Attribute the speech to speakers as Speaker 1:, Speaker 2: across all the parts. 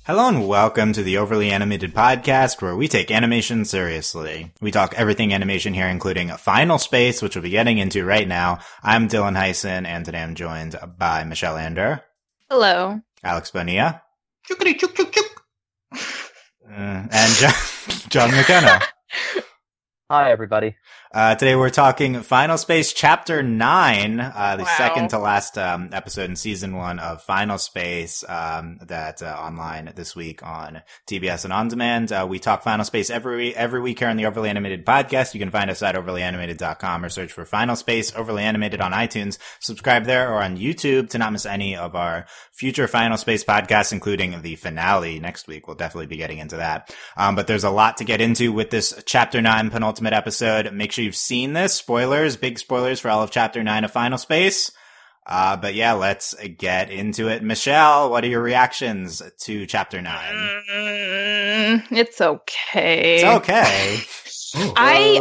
Speaker 1: Hello and welcome to the Overly Animated Podcast, where we take animation seriously. We talk everything animation here, including Final Space, which we'll be getting into right now. I'm Dylan Hysen, and today I'm joined by Michelle Anderer.
Speaker 2: Hello.
Speaker 1: Alex Bonilla.
Speaker 3: Chookity chook chook chook.
Speaker 1: And John McKenna.
Speaker 4: Hi, everybody.
Speaker 1: Today we're talking Final Space Chapter 9, the second to last episode in Season 1 of Final Space, that online this week on TBS and On Demand. We talk Final Space every week here on the Overly Animated Podcast. You can find us at overlyanimated.com or search for Final Space Overly Animated on iTunes. Subscribe there or on YouTube to not miss any of our future Final Space podcasts, including the finale next week. We'll definitely be getting into that. But there's a lot to get into with this Chapter 9 penultimate episode. Make sure you've seen this. Spoilers, big spoilers for all of Chapter 9 of Final Space. But yeah, let's get into it. Michelle, what are your reactions to Chapter 9?
Speaker 2: It's okay.
Speaker 1: It's okay.
Speaker 2: I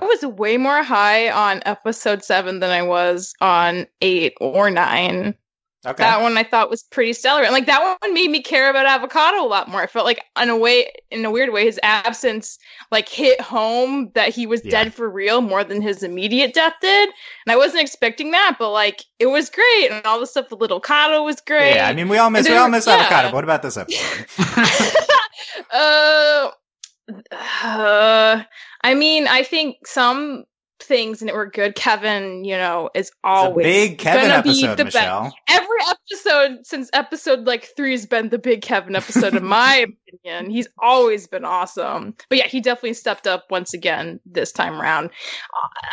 Speaker 2: was way more high on episode 7 than I was on 8 or 9.
Speaker 1: Okay.
Speaker 2: That one I thought was pretty stellar. And like that one made me care about Avocado a lot more. I felt like in a weird way, his absence like hit home that he was dead for real more than his immediate death did. And I wasn't expecting that, but like it was great. And all the stuff with Little Kato was great.
Speaker 1: Yeah, I mean we all miss Avocado. But what about this episode?
Speaker 2: I mean, I think some things in it were good. k.v.n, is always
Speaker 1: it's a big k.v.n episode, Michelle.
Speaker 2: Best. Every episode since episode 3 has been the big k.v.n episode, in my opinion. He's always been awesome. But yeah, he definitely stepped up once again this time around.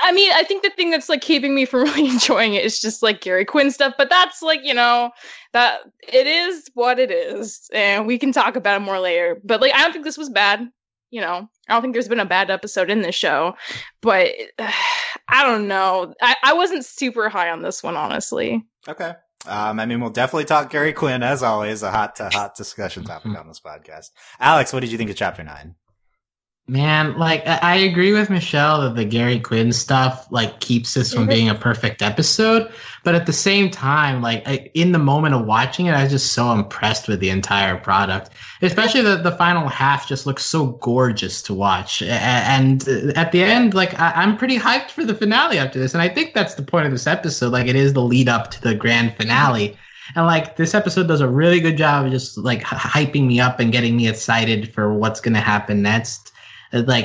Speaker 2: I mean, I think the thing that's keeping me from really enjoying it is just Gary Quinn stuff. But that's that it is what it is, and we can talk about it more later. But I don't think this was bad. I don't think there's been a bad episode in this show, but I don't know. I wasn't super high on this one, honestly.
Speaker 1: Okay. I mean, we'll definitely talk Gary Quinn, as always, a hot discussion topic on this podcast. Alex, what did you think of Chapter 9?
Speaker 3: Man, I agree with Michelle that the Gary Quinn stuff, keeps this from being a perfect episode. But at the same time, in the moment of watching it, I was just so impressed with the entire product. Especially the final half just looks so gorgeous to watch. And at the end, I'm pretty hyped for the finale after this. And I think that's the point of this episode. It is the lead up to the grand finale. And this episode does a really good job of just hyping me up and getting me excited for what's going to happen next.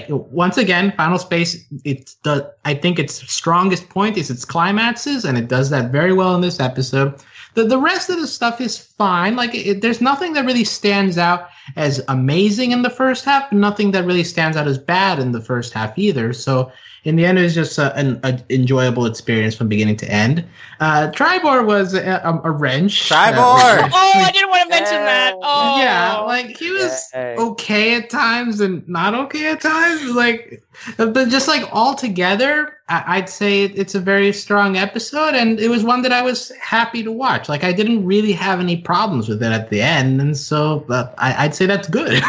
Speaker 3: Once again, Final Space, I think its strongest point is its climaxes, and it does that very well in this episode. The rest of the stuff is fine. There's nothing that really stands out as amazing in the first half, but nothing that really stands out as bad in the first half either. So in the end, it was just an enjoyable experience from beginning to end. Tribor was a wrench.
Speaker 1: Tribor!
Speaker 2: I didn't want to mention that. Oh.
Speaker 3: Yeah, he was okay at times and not okay at times. But just all together, I'd say it's a very strong episode, and it was one that I was happy to watch. I didn't really have any problems with it at the end, and so I'd say that's good.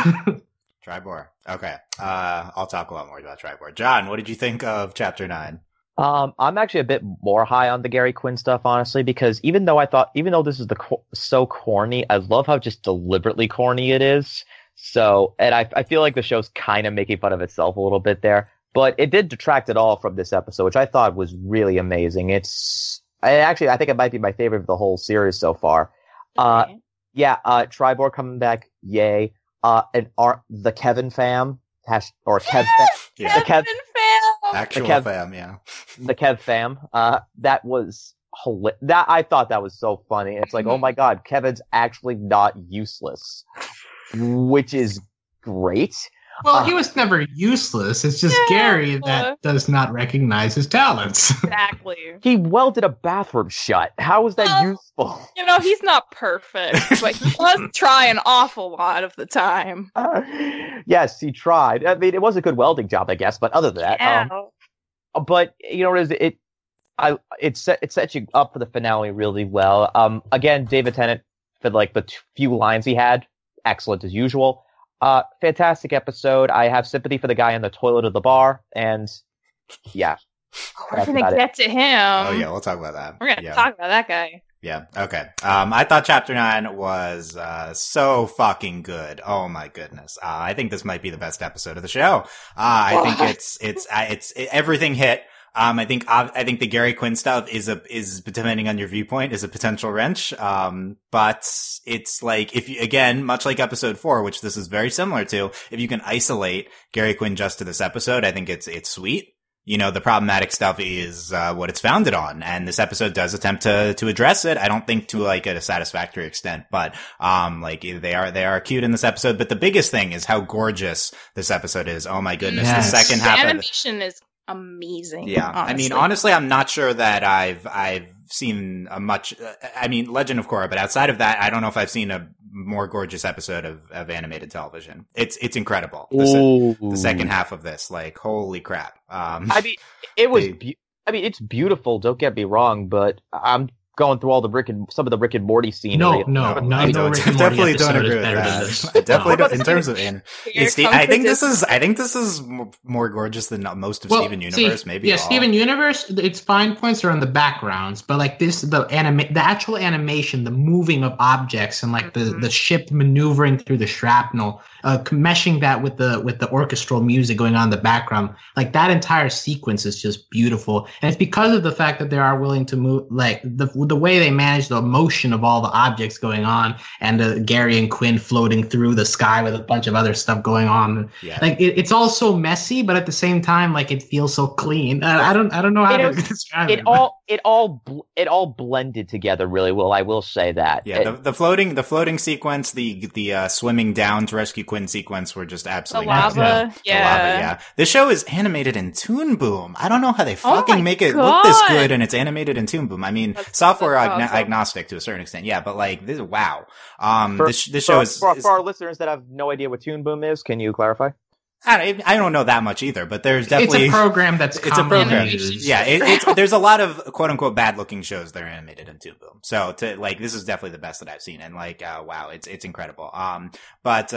Speaker 1: Tribor. Okay. I'll talk a lot more about Tribor. John, what did you think of Chapter 9?
Speaker 4: I'm actually a bit more high on the Gary Quinn stuff, honestly, because even though this is so corny, I love how just deliberately corny it is. So, and I feel like the show's kind of making fun of itself a little bit there, but it did detract it all from this episode, which I thought was really amazing. I think it might be my favorite of the whole series so far.
Speaker 2: Okay.
Speaker 4: Tribor coming back, yay. The k.v.n fam, or Kev fam.
Speaker 2: Yeah. k.v.n fam.
Speaker 1: Actual fam, yeah.
Speaker 4: The Kev fam. That was I thought that was so funny. It's oh my god, Kevin's actually not useless, which is great.
Speaker 3: Well, he was never useless. It's just Gary that does not recognize his talents.
Speaker 2: Exactly.
Speaker 4: He welded a bathroom shut. How is that useful?
Speaker 2: He's not perfect, but he does try an awful lot of the time.
Speaker 4: Yes, he tried. I mean, it was a good welding job, I guess, but other than that, but it sets you up for the finale really well. Again, David Tennant, for the few lines he had, excellent as usual. Fantastic episode. I have sympathy for the guy in the toilet of the bar, and yeah.
Speaker 2: We're gonna get to him.
Speaker 1: Oh yeah, we'll talk about that.
Speaker 2: We're gonna talk about that guy.
Speaker 1: Yeah. Okay. I thought chapter 9 was, so fucking good. Oh my goodness. I think this might be the best episode of the show. I think everything hit. I think the Gary Quinn stuff is depending on your viewpoint, is a potential wrench. But it's like, if you, again, much like episode 4, which this is very similar to, if you can isolate Gary Quinn just to this episode, I think it's sweet. You know, the problematic stuff is, what it's founded on. And this episode does attempt to address it. I don't think to like a satisfactory extent, but, like they are cute in this episode. But the biggest thing is how gorgeous this episode is. Oh my goodness.
Speaker 3: Yes.
Speaker 1: The second half
Speaker 2: the animation is amazing.
Speaker 1: Yeah.
Speaker 2: Honestly.
Speaker 1: I mean, honestly, I'm not sure that I've seen a much, I mean, Legend of Korra, but outside of that, I don't know if I've seen a more gorgeous episode of animated television. It's incredible. The second half of this, like, holy crap.
Speaker 4: I mean, it's beautiful. Don't get me wrong, but I'm going through all some of the Rick and Morty scenery.
Speaker 3: No,
Speaker 1: Rick and Morty
Speaker 3: definitely don't agree with
Speaker 1: that. I definitely don't. In terms of, I think this is more gorgeous than most of Steven Universe. Maybe.
Speaker 3: Yeah, Steven Universe. Its fine points are in the backgrounds, but like this, the actual animation, the moving of objects, and like the ship maneuvering through the shrapnel, meshing that with the orchestral music going on in the background, like that entire sequence is just beautiful, and it's because of the fact that they are willing to move, like the way they manage the motion of all the objects going on, and Gary and Quinn floating through the sky with a bunch of other stuff going on. Yeah. Like it's all so messy, but at the same time, like it feels so clean. I don't know how to describe it.
Speaker 4: It all blended together really well. I will say that.
Speaker 1: Yeah, the floating sequence, the swimming down to rescue Quinn sequence were just absolutely
Speaker 2: the lava.
Speaker 1: Yeah. This show is animated in Toon Boom. I don't know how they fucking make it look this good, and it's animated in Toon Boom. I mean, software agnostic to a certain extent, yeah, but like this, wow. This show is
Speaker 4: for our listeners that have no idea what Toon Boom is. Can you clarify?
Speaker 1: I don't know that much either, but there's definitely
Speaker 3: it's a program that's
Speaker 1: it's a program. Yeah, there's a lot of quote unquote bad looking shows that are animated in Toon Boom. So this is definitely the best that I've seen, and like wow, it's incredible. But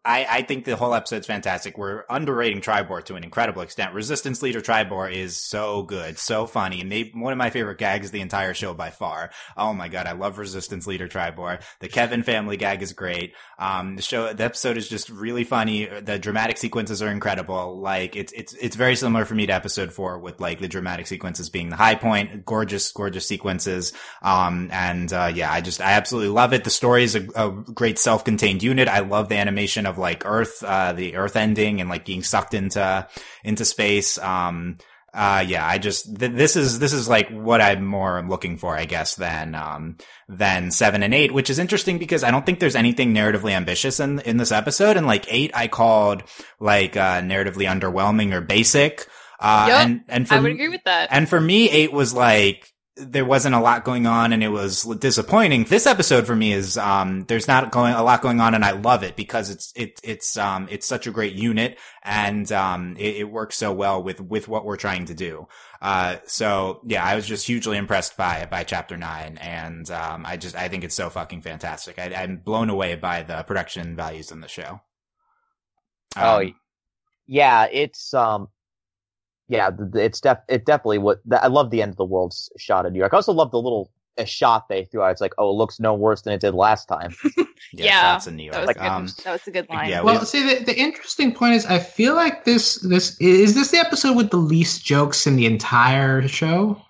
Speaker 1: I think the whole episode's fantastic. We're underrating Tribor to an incredible extent. Resistance Leader Tribor is so good, so funny, and one of my favorite gags the entire show by far. Oh my god, I love Resistance Leader Tribor. The k.v.n family gag is great. The episode is just really funny. The dramatic sequences are incredible. Like it's very similar for me to episode 4, with like the dramatic sequences being the high point. Gorgeous sequences. I absolutely love it. The story is a great self-contained unit. I love the animation of like Earth, the Earth ending and like being sucked into space. This is like what I'm more looking for, I guess, than 7 and 8, which is interesting because I don't think there's anything narratively ambitious in this episode. And like 8, I called like, narratively underwhelming or basic.
Speaker 2: I would agree with that.
Speaker 1: And for me, 8 was like, there wasn't a lot going on and it was disappointing. This episode for me is, there's not a lot going on, and I love it because it's such a great unit, and, it works so well with what we're trying to do. So yeah, I was just hugely impressed by chapter 9, and, I think it's so fucking fantastic. I'm blown away by the production values in the show.
Speaker 4: It's definitely I love the end of the world shot in New York. I also love the little shot they threw out. It's like, oh, it looks no worse than it did last time.
Speaker 1: Shots in New York.
Speaker 2: That was a good line.
Speaker 1: Yeah,
Speaker 3: well, see, the interesting point is, I feel like this is the episode with the least jokes in the entire show.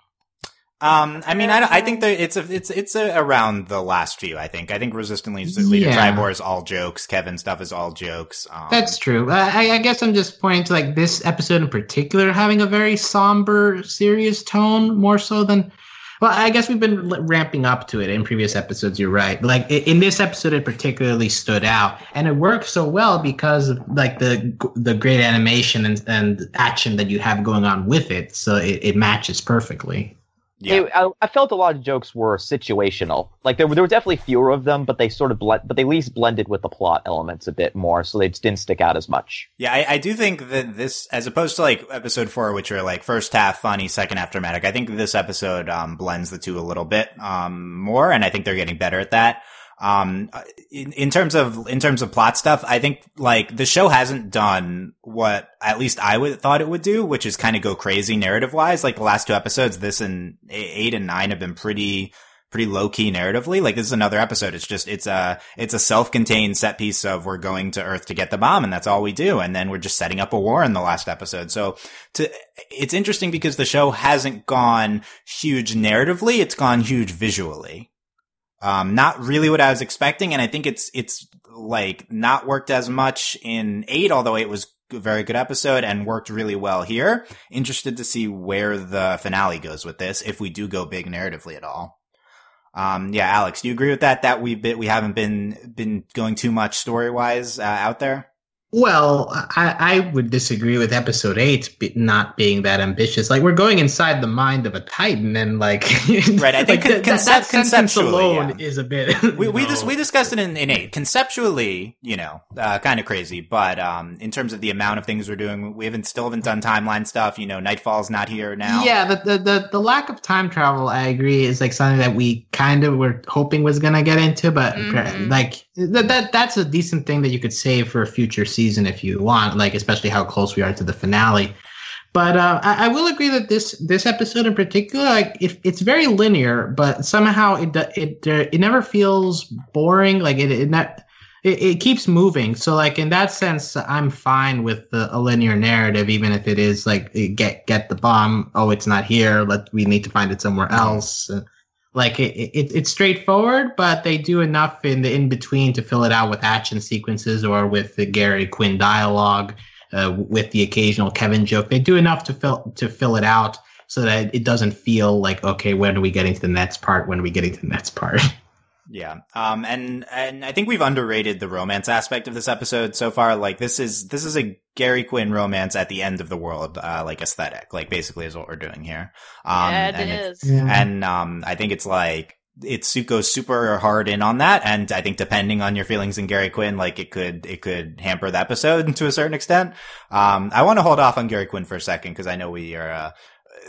Speaker 1: I mean, I think that it's around the last few. I think Resistant Leader Tribor is all jokes. k.v.n stuff is all jokes.
Speaker 3: That's true. I guess I'm just pointing to like this episode in particular having a very somber, serious tone, more so than. Well, I guess we've been ramping up to it in previous episodes. You're right. Like in this episode, it particularly stood out, and it works so well because of like the great animation and action that you have going on with it. So it matches perfectly.
Speaker 1: Yeah.
Speaker 4: I felt a lot of jokes were situational. Like there were definitely fewer of them, but they sort of but they at least blended with the plot elements a bit more, so they just didn't stick out as much.
Speaker 1: Yeah, I do think that this, as opposed to like episode 4, which are like first half funny, second half dramatic, I think this episode blends the two a little bit more, and I think they're getting better at that. In terms of plot stuff, I think like the show hasn't done what at least I thought it would do, which is kind of go crazy narrative wise. Like the last 2 episodes, this and 8 and 9 have been pretty pretty low key narratively. Like, this is another episode. It's a self-contained set piece of we're going to Earth to get the bomb, and that's all we do. And then we're just setting up a war in the last episode. So it's interesting because the show hasn't gone huge narratively. It's gone huge visually. Not really what I was expecting. And I think it's like not worked as much in 8, although it was a very good episode and worked really well here. Interested to see where the finale goes with this, if we do go big narratively at all. Yeah, Alex, do you agree with that? That we haven't been going too much story wise out there?
Speaker 3: Well, I would disagree with episode 8 not being that ambitious. Like, we're going inside the mind of a Titan, and like,
Speaker 1: right? I think
Speaker 3: like that sentence alone is a bit.
Speaker 1: We discussed it in 8. Conceptually, kind of crazy, but in terms of the amount of things we're doing, we still haven't done timeline stuff. Nightfall's not here now.
Speaker 3: Yeah, the lack of time travel, I agree, is like something that we kind of were hoping was gonna get into, but like that's a decent thing that you could save for a future season if you want, like, especially how close we are to the finale. But I will agree that this episode in particular, like, it's very linear, but somehow it never feels boring. Like it keeps moving. So like in that sense, I'm fine with a linear narrative, even if it is like get the bomb. Oh, it's not here. We need to find it somewhere else. Like it's straightforward, but they do enough in the in between to fill it out with action sequences or with the Gary Quinn dialogue, with the occasional Kevin joke. They do enough to fill it out so that it doesn't feel like, okay, when are we getting to the next part? When are we getting to the next part?
Speaker 1: Yeah. And I think we've underrated the romance aspect of this episode so far. Like, this is a Gary Quinn romance at the end of the world, like, aesthetic, like, basically is what we're doing here.
Speaker 2: Yeah, it is.
Speaker 1: And, I think it's like, it goes super hard in on that. And I think depending on your feelings in Gary Quinn, like, it could hamper the episode to a certain extent. I want to hold off on Gary Quinn for a second, because I know we are,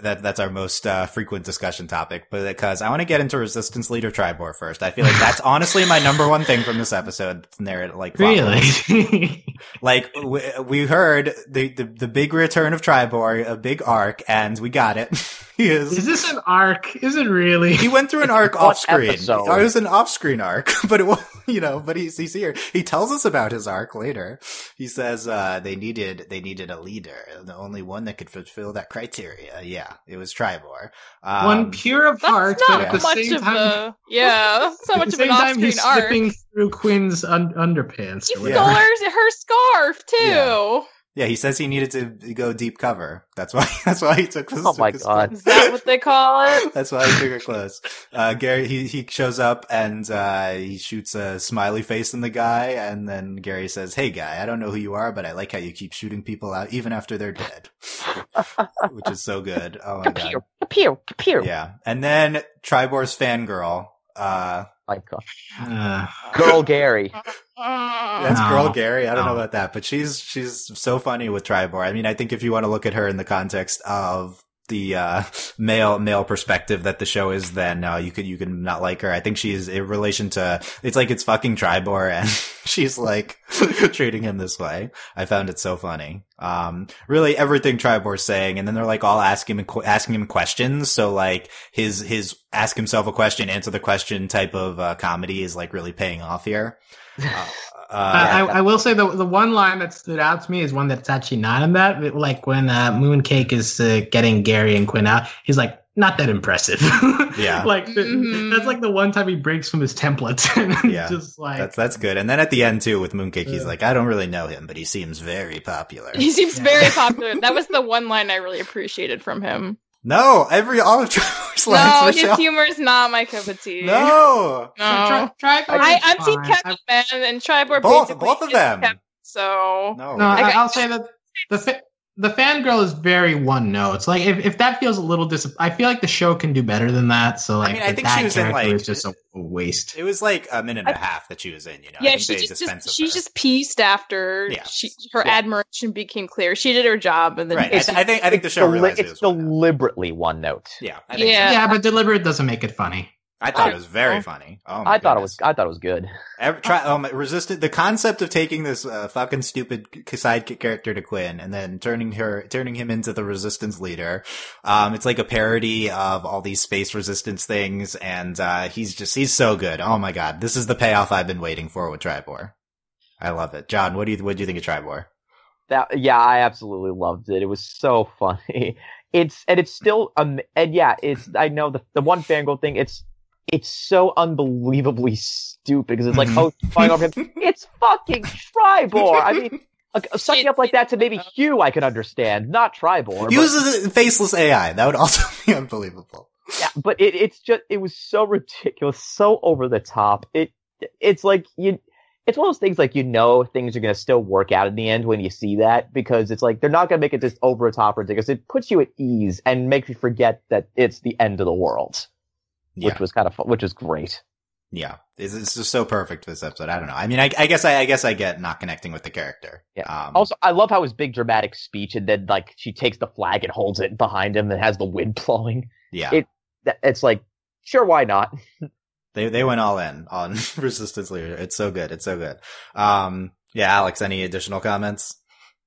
Speaker 1: that's our most frequent discussion topic, but because I want to get into Resistance Leader Tribor first. I feel like that's honestly my number one thing from this episode. Really? Like, we heard the big return of Tribor, a big arc, and we got it.
Speaker 3: Is this an arc? Is it really?
Speaker 1: He went through an arc off screen. It was an off screen arc, but it was, but he's here. He tells us about his arc later. He says, they needed a leader, the only one that could fulfill that criteria. Yeah, it was Tribor.
Speaker 3: One pure of heart, but at the same time,
Speaker 2: it's not much of an off screen arc.
Speaker 3: Slipping through Quinn's underpants.
Speaker 2: He stole her scarf too.
Speaker 1: Yeah, he says he needed to go deep cover. That's why he took this.
Speaker 4: Oh my god.
Speaker 2: Is that what they call it?
Speaker 1: That's why he took her clothes. Gary, he shows up and, he shoots a smiley face in the guy. And then Gary says, "Hey guy, I don't know who you are, but I like how you keep shooting people out even after they're dead." Which is so good. Oh my god.
Speaker 4: Pew.
Speaker 1: Yeah. And then Tribor's fangirl,
Speaker 4: my god. Girl Gary.
Speaker 1: That's Girl Gary. I don't know about that, but she's so funny with Tribor. I mean, I think if you want to look at her in the context of the male perspective that the show is, then you can not like her. I think she's in relation to, it's like it's fucking Tribor and she's like treating him this way. I found it so funny. Really everything Tribor's saying, and then they're like all asking him questions. So like his ask himself a question, answer the question type of comedy is like really paying off here.
Speaker 3: I will say the one line that stood out to me is one that's actually not in that. Like when Mooncake is getting Gary and Quinn out, he's like, not that impressive.
Speaker 1: Yeah.
Speaker 3: Like that's like the one time he breaks from his template.
Speaker 1: Yeah.
Speaker 3: Just like
Speaker 1: that's good. And then at the end too with Mooncake, he's like, I don't really know him, but he seems very popular.
Speaker 2: He seems very popular. That was the one line I really appreciated from him.
Speaker 1: No, all of Tribor's lines.
Speaker 2: No, his humor is not my cup of tea.
Speaker 1: No.
Speaker 3: Tribor.
Speaker 2: I'm Team k.v.n, and Tribor
Speaker 1: both of them.
Speaker 2: Kevin, so
Speaker 3: no, I'll say that the fangirl is very one note. It's like if that feels a little I feel like the show can do better than that. So like,
Speaker 1: I mean, I think
Speaker 3: that
Speaker 1: she was in like
Speaker 3: is just a waste.
Speaker 1: It was like a minute and a half that she was in.
Speaker 2: Yeah, she just pieced after her admiration became clear. She did her job, and then
Speaker 1: right. I think the show realized
Speaker 4: it's deliberately one note.
Speaker 1: Yeah,
Speaker 3: yeah, but deliberate doesn't make it funny.
Speaker 1: I thought it was very funny. Oh my
Speaker 4: I thought
Speaker 1: goodness.
Speaker 4: it was good.
Speaker 1: Resistant. The concept of taking this fucking stupid sidekick character to Quinn and then turning him into the resistance leader. It's like a parody of all these space resistance things, and he's so good. Oh my god, this is the payoff I've been waiting for with Tribor. I love it. John, what do you think of Tribor?
Speaker 4: I absolutely loved it. It was so funny. It's still I know the one fangirl thing. It's so unbelievably stupid because it's like, oh, flying over him. It's fucking Tribor. I mean, sucking up like that to maybe h.u.e I can understand, not Tribor.
Speaker 1: Use a faceless AI. That would also be unbelievable.
Speaker 4: Yeah, but it was so ridiculous, so over the top. It's like it's one of those things like things are gonna still work out in the end when you see that, because it's like they're not gonna make it just over the top ridiculous. It puts you at ease and makes you forget that it's the end of the world.
Speaker 1: Yeah.
Speaker 4: Which was kind of fun, which is great.
Speaker 1: Yeah, it's just so perfect for this episode. I don't know. I mean, I guess I get not connecting with the character.
Speaker 4: Yeah. Also, I love how his big dramatic speech, and then like she takes the flag and holds it behind him, and has the wind blowing.
Speaker 1: Yeah,
Speaker 4: it's like, sure, why not?
Speaker 1: They went all in on Resistance Leader. It's so good. It's so good. Yeah, Alex, any additional comments?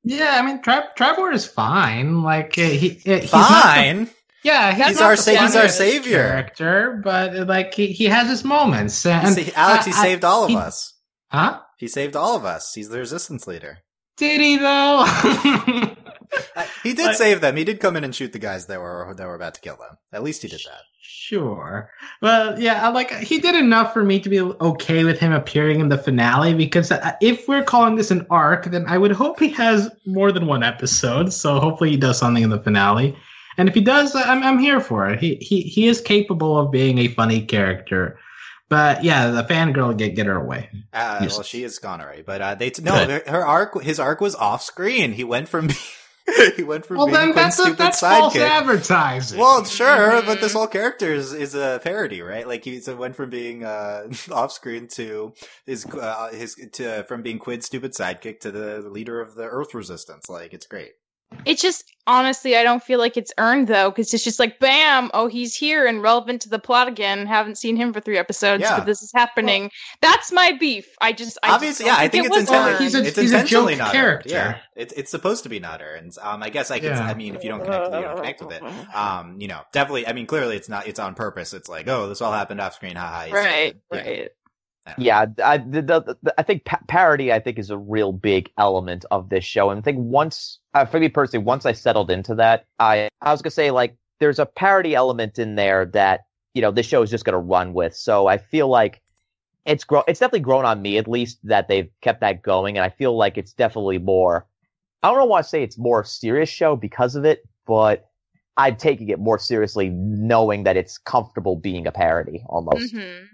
Speaker 3: Yeah, I mean, Tribor is fine. Like he's
Speaker 1: fine.
Speaker 3: Yeah,
Speaker 1: he's our savior
Speaker 3: character, but like he has his moments. And
Speaker 1: Alex, he saved all of us.
Speaker 3: Huh?
Speaker 1: He saved all of us. He's the resistance leader.
Speaker 3: Did he though?
Speaker 1: He did save them. He did come in and shoot the guys that were about to kill them. At least he did that.
Speaker 3: Sure. Well, yeah, he did enough for me to be okay with him appearing in the finale, because if we're calling this an arc, then I would hope he has more than one episode. So hopefully he does something in the finale. And if he does, I'm here for it. He is capable of being a funny character. But yeah, the fangirl get her away.
Speaker 1: Well, she is gone already. But his arc was off screen. He went from being Quinn's stupid
Speaker 3: that's
Speaker 1: sidekick.
Speaker 3: False advertising.
Speaker 1: Well, sure, but this whole character is a parody, right? Like he went from being off screen to from being Quinn's stupid sidekick to the leader of the Earth Resistance. Like, it's great.
Speaker 2: It's just, honestly, I don't feel like it's earned, though, because it's just like, bam, oh, he's here and relevant to the plot again. Haven't seen him for 3 episodes, but this is happening. Well, that's my beef. I think it's
Speaker 1: intentionally not
Speaker 3: character.
Speaker 1: Yeah, it's supposed to be not earned. I guess I can. Yeah. I mean, if you don't connect with it. Definitely. I mean, clearly, it's not. It's on purpose. It's like, oh, this all happened off screen. Haha.
Speaker 2: Right.
Speaker 4: Yeah, I think parody, I think, is a real big element of this show. And I think for me personally, once I settled into that, I was gonna say, like, there's a parody element in there that, this show is just gonna run with. So I feel like it's definitely grown on me, at least, that they've kept that going. And I feel like it's definitely more, I don't want to say it's more serious show because of it, but I'm taking it more seriously knowing that it's comfortable being a parody almost.
Speaker 2: Mm-hmm.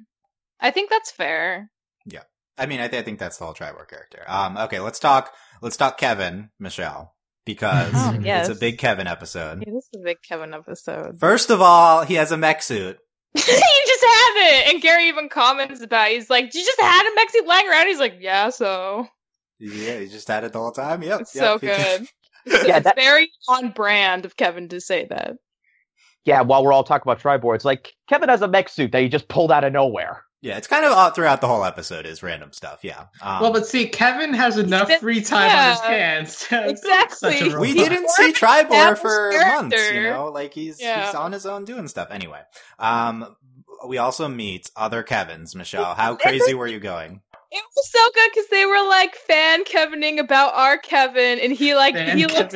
Speaker 2: I think that's fair.
Speaker 1: Yeah. I mean, I think that's the whole Tribor character. Okay, let's talk k.v.n, Michelle, because it's a big k.v.n episode.
Speaker 2: It is a big k.v.n episode.
Speaker 1: First of all, he has a mech suit.
Speaker 2: He just has it! And Gary even comments about it. He's like, you just had a mech suit lying around? He's like, yeah, so.
Speaker 1: Yeah, he just had it the whole time? Yep.
Speaker 2: It's so good. It's very on brand of k.v.n to say that.
Speaker 4: Yeah, while we're all talking about Tribor, it's like, k.v.n has a mech suit that he just pulled out of nowhere.
Speaker 1: Yeah, it's kind of all throughout the whole episode is random stuff, yeah.
Speaker 3: Well, but see, k.v.n has enough free time on his hands.
Speaker 2: Exactly.
Speaker 1: We didn't see Tribor for months, like he's on his own doing stuff. Anyway, we also meet other k.v.ns, Michelle. How crazy were you going?
Speaker 2: It was so good because they were like fan k.v.ning about our k.v.n, and he looked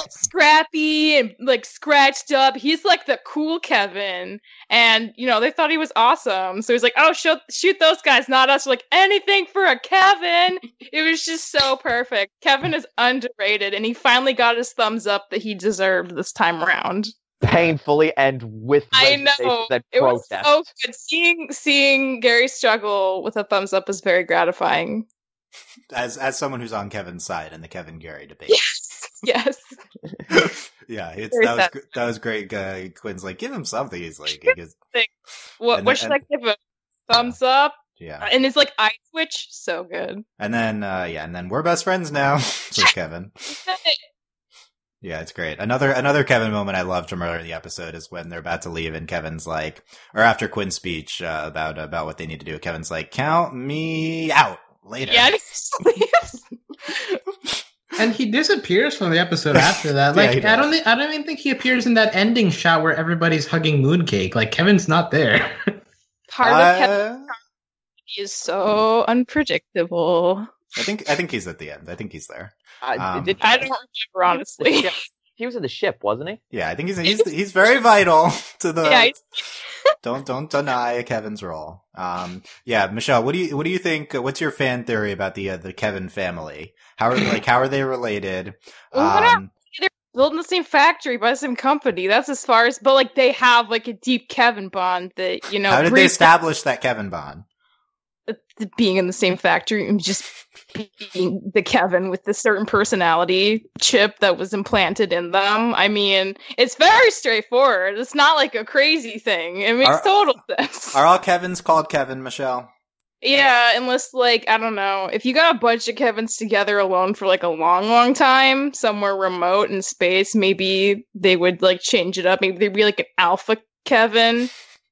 Speaker 2: scrappy and like scratched up. He's like the cool k.v.n, and they thought he was awesome. So he's like, "Oh, shoot those guys, not us." We're like, anything for a k.v.n. It was just so perfect. k.v.n is underrated, and he finally got his thumbs up that he deserved this time around.
Speaker 4: Painfully and with
Speaker 2: I know it was so good. Seeing Gary struggle with a thumbs up is very gratifying.
Speaker 1: As someone who's on k.v.n's side in the k.v.n Gary debate.
Speaker 2: Yes.
Speaker 1: Yeah, that was great. Quinn's like, give him something. He's like,
Speaker 2: what should I give him? Thumbs up.
Speaker 1: Yeah,
Speaker 2: and his like eye twitch, so good.
Speaker 1: And then we're best friends now, says k.v.n. Yeah, it's great. Another Kevin moment I loved from earlier in the episode is when they're about to leave and Kevin's like, or after Quinn's speech about what they need to do, Kevin's like, "Count me out later."
Speaker 2: Yeah,
Speaker 3: and he disappears from the episode after that. Like,
Speaker 1: Yeah,
Speaker 3: I don't even think he appears in that ending shot where everybody's hugging Mooncake. Like, Kevin's not there.
Speaker 2: Part of Kevin is so unpredictable.
Speaker 1: I think he's at the end. I think he's there.
Speaker 2: I don't remember, honestly.
Speaker 4: He was in the ship, wasn't he?
Speaker 1: Yeah, I think he's very vital to the.
Speaker 2: Yeah,
Speaker 1: Don't deny Kevin's role. Yeah, Michelle, what do you think? What's your fan theory about the Kevin family? How are they related?
Speaker 2: Well, they're built in the same factory by the same company. That's as far as, but like they have like a deep Kevin bond that, you know.
Speaker 1: How did they establish that Kevin bond?
Speaker 2: Being in the same factory and just being the Kevin with the certain personality chip that was implanted in them. I mean, it's very straightforward. It's not like a crazy thing. It makes total sense.
Speaker 1: Are all Kevins called Kevin, Michelle?
Speaker 2: Yeah, unless like, I don't know, if you got a bunch of Kevins together alone for like a long, long time, somewhere remote in space, maybe they would like change it up. Maybe they'd be like an alpha Kevin,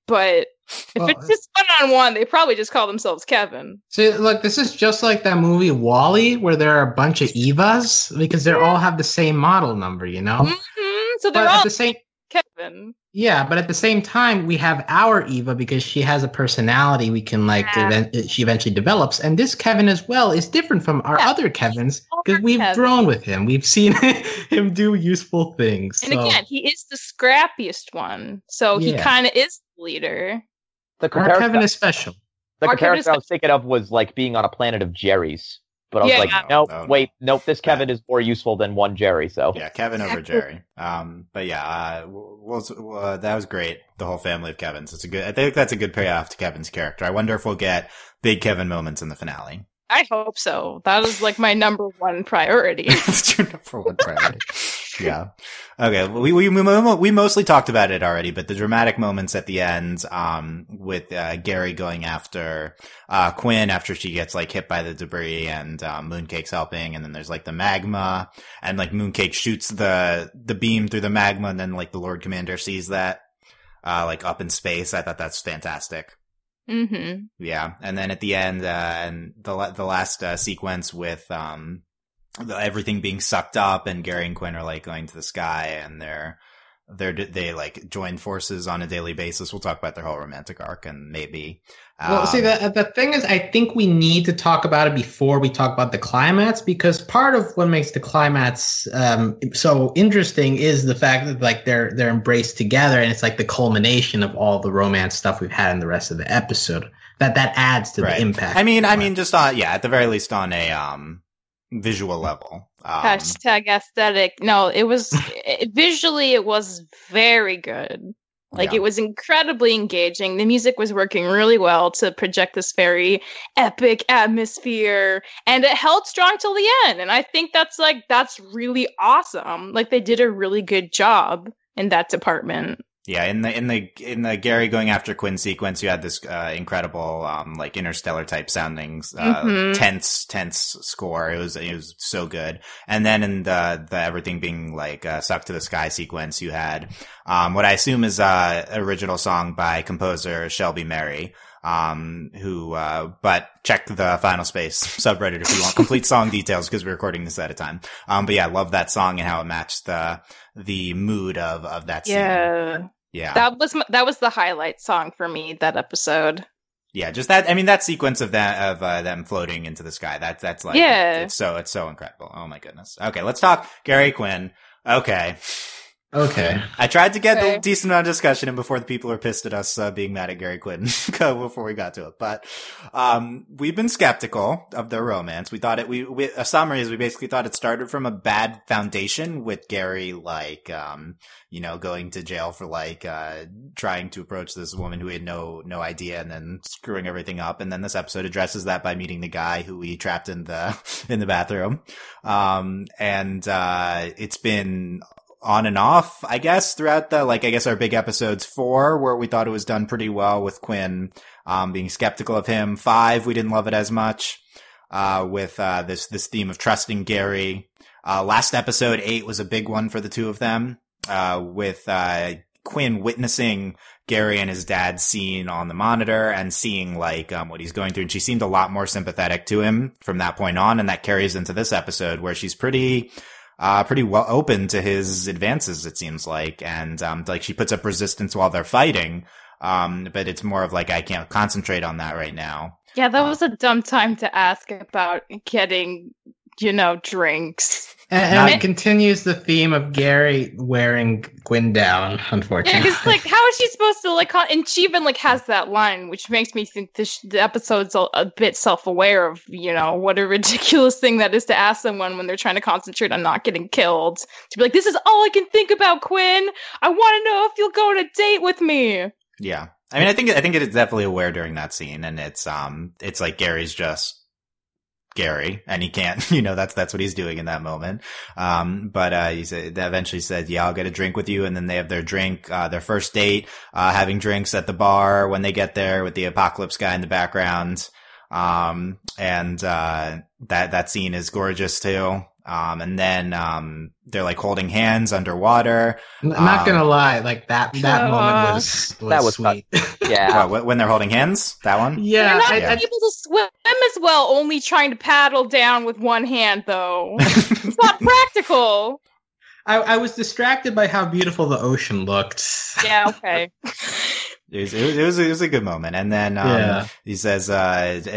Speaker 2: but if it's just one-on-one, they probably just call themselves Kevin.
Speaker 3: See, look, this is just like that movie WALL-E, where there are a bunch of Evas, because they all have the same model number, you know?
Speaker 2: Mm-hmm. So they're all the same Kevin.
Speaker 3: Yeah, but at the same time, we have our Eva, because she has a personality we can, like, she eventually develops. And this Kevin as well is different from our other Kevins, because we've grown with him. We've seen him do useful things.
Speaker 2: And again, he is the scrappiest one, so he kind of is the leader.
Speaker 3: Our Kevin is special.
Speaker 4: The comparison I was thinking of was like being on a planet of Jerry's. But I was like, nope, this Kevin is more useful than one Jerry, so.
Speaker 1: Yeah, Kevin over Jerry. But yeah, that was great. The whole family of Kevins. I think that's a good payoff to Kevin's character. I wonder if we'll get big Kevin moments in the finale.
Speaker 2: I hope so. That is like my number one priority.
Speaker 1: That's your number one priority. Yeah. Okay. We mostly talked about it already, but the dramatic moments at the end, with, Gary going after, Quinn after she gets like hit by the debris and, Mooncake's helping. And then there's like the magma and like Mooncake shoots the beam through the magma. And then like the Lord Commander sees that, like up in space. I thought that's fantastic.
Speaker 2: Mm-hmm.
Speaker 1: Yeah. And then at the end, and the last, sequence with, everything being sucked up and Gary and Quinn are like going to the sky and they like join forces on a daily basis. We'll talk about their whole romantic arc and maybe.
Speaker 3: Well, see, the thing is, I think we need to talk about it before we talk about the climax, because part of what makes the climax so interesting is the fact that like they're embraced together, and it's like the culmination of all the romance stuff we've had in the rest of the episode. That adds to the impact.
Speaker 1: I mean, just on at the very least on a visual level.
Speaker 2: Hashtag aesthetic. No, it was visually, it was very good. Like, it was incredibly engaging. The music was working really well to project this very epic atmosphere, and it held strong till the end. And I think that's really awesome. Like, they did a really good job in that department.
Speaker 1: Yeah, in the Gary going after Quinn sequence, you had this incredible like interstellar type sounding tense score. It was so good. And then in the everything being like sucked to the sky sequence, you had what I assume is original song by composer Shelby Merry. But check the Final Space subreddit if you want complete song details, because we're recording this at a time. But yeah, I love that song and how it matched the mood of that scene. Yeah.
Speaker 2: That was the highlight song for me, that episode.
Speaker 1: Yeah, just that. I mean, that sequence of them floating into the sky. That's like, it's so incredible. Oh my goodness. Okay, let's talk Gary Quinn. Okay. I tried to get a decent amount of discussion in before the people are pissed at us being mad at Gary Quinn before we got to it. But we've been skeptical of their romance. We thought a summary is we basically thought it started from a bad foundation with Gary like going to jail for like trying to approach this woman who he had no idea, and then screwing everything up. And then this episode addresses that by meeting the guy who we trapped in the bathroom. It's been on and off, I guess, throughout our big episodes 4, where we thought it was done pretty well with Quinn, being skeptical of him. 5, we didn't love it as much, with, this theme of trusting Gary. Last episode 8 was a big one for the two of them, with Quinn witnessing Gary and his dad's scene on the monitor and seeing like what he's going through, and she seemed a lot more sympathetic to him from that point on, and that carries into this episode where she's pretty well open to his advances, it seems like, and like she puts up resistance while they're fighting, but it's more of like, I can't concentrate on that right now.
Speaker 2: Yeah, that was a dumb time to ask about getting, drinks.
Speaker 3: And it continues the theme of Gary wearing Quinn down, unfortunately.
Speaker 2: Yeah, because, like, how is she supposed to, and she even, has that line, which makes me think the episode's a bit self-aware of, what a ridiculous thing that is to ask someone when they're trying to concentrate on not getting killed. To be like, this is all I can think about, Quinn! I want to know if you'll go on a date with me!
Speaker 1: Yeah. I mean, I think it is definitely aware during that scene, and it's like Gary's just Gary, and he can't, that's what he's doing in that moment. But he eventually said, yeah, I'll get a drink with you. And then they have their drink, their first date, having drinks at the bar when they get there with the apocalypse guy in the background. That scene is gorgeous too. And then, they're like holding hands underwater.
Speaker 3: I'm not gonna lie, like that moment was sweet.
Speaker 4: Yeah.
Speaker 1: When they're holding hands? That one?
Speaker 2: Yeah. They're not able to swim as well, only trying to paddle down with one hand though. It's not practical.
Speaker 3: I was distracted by how beautiful the ocean looked.
Speaker 2: Yeah, okay.
Speaker 1: It was a good moment. And then, he says,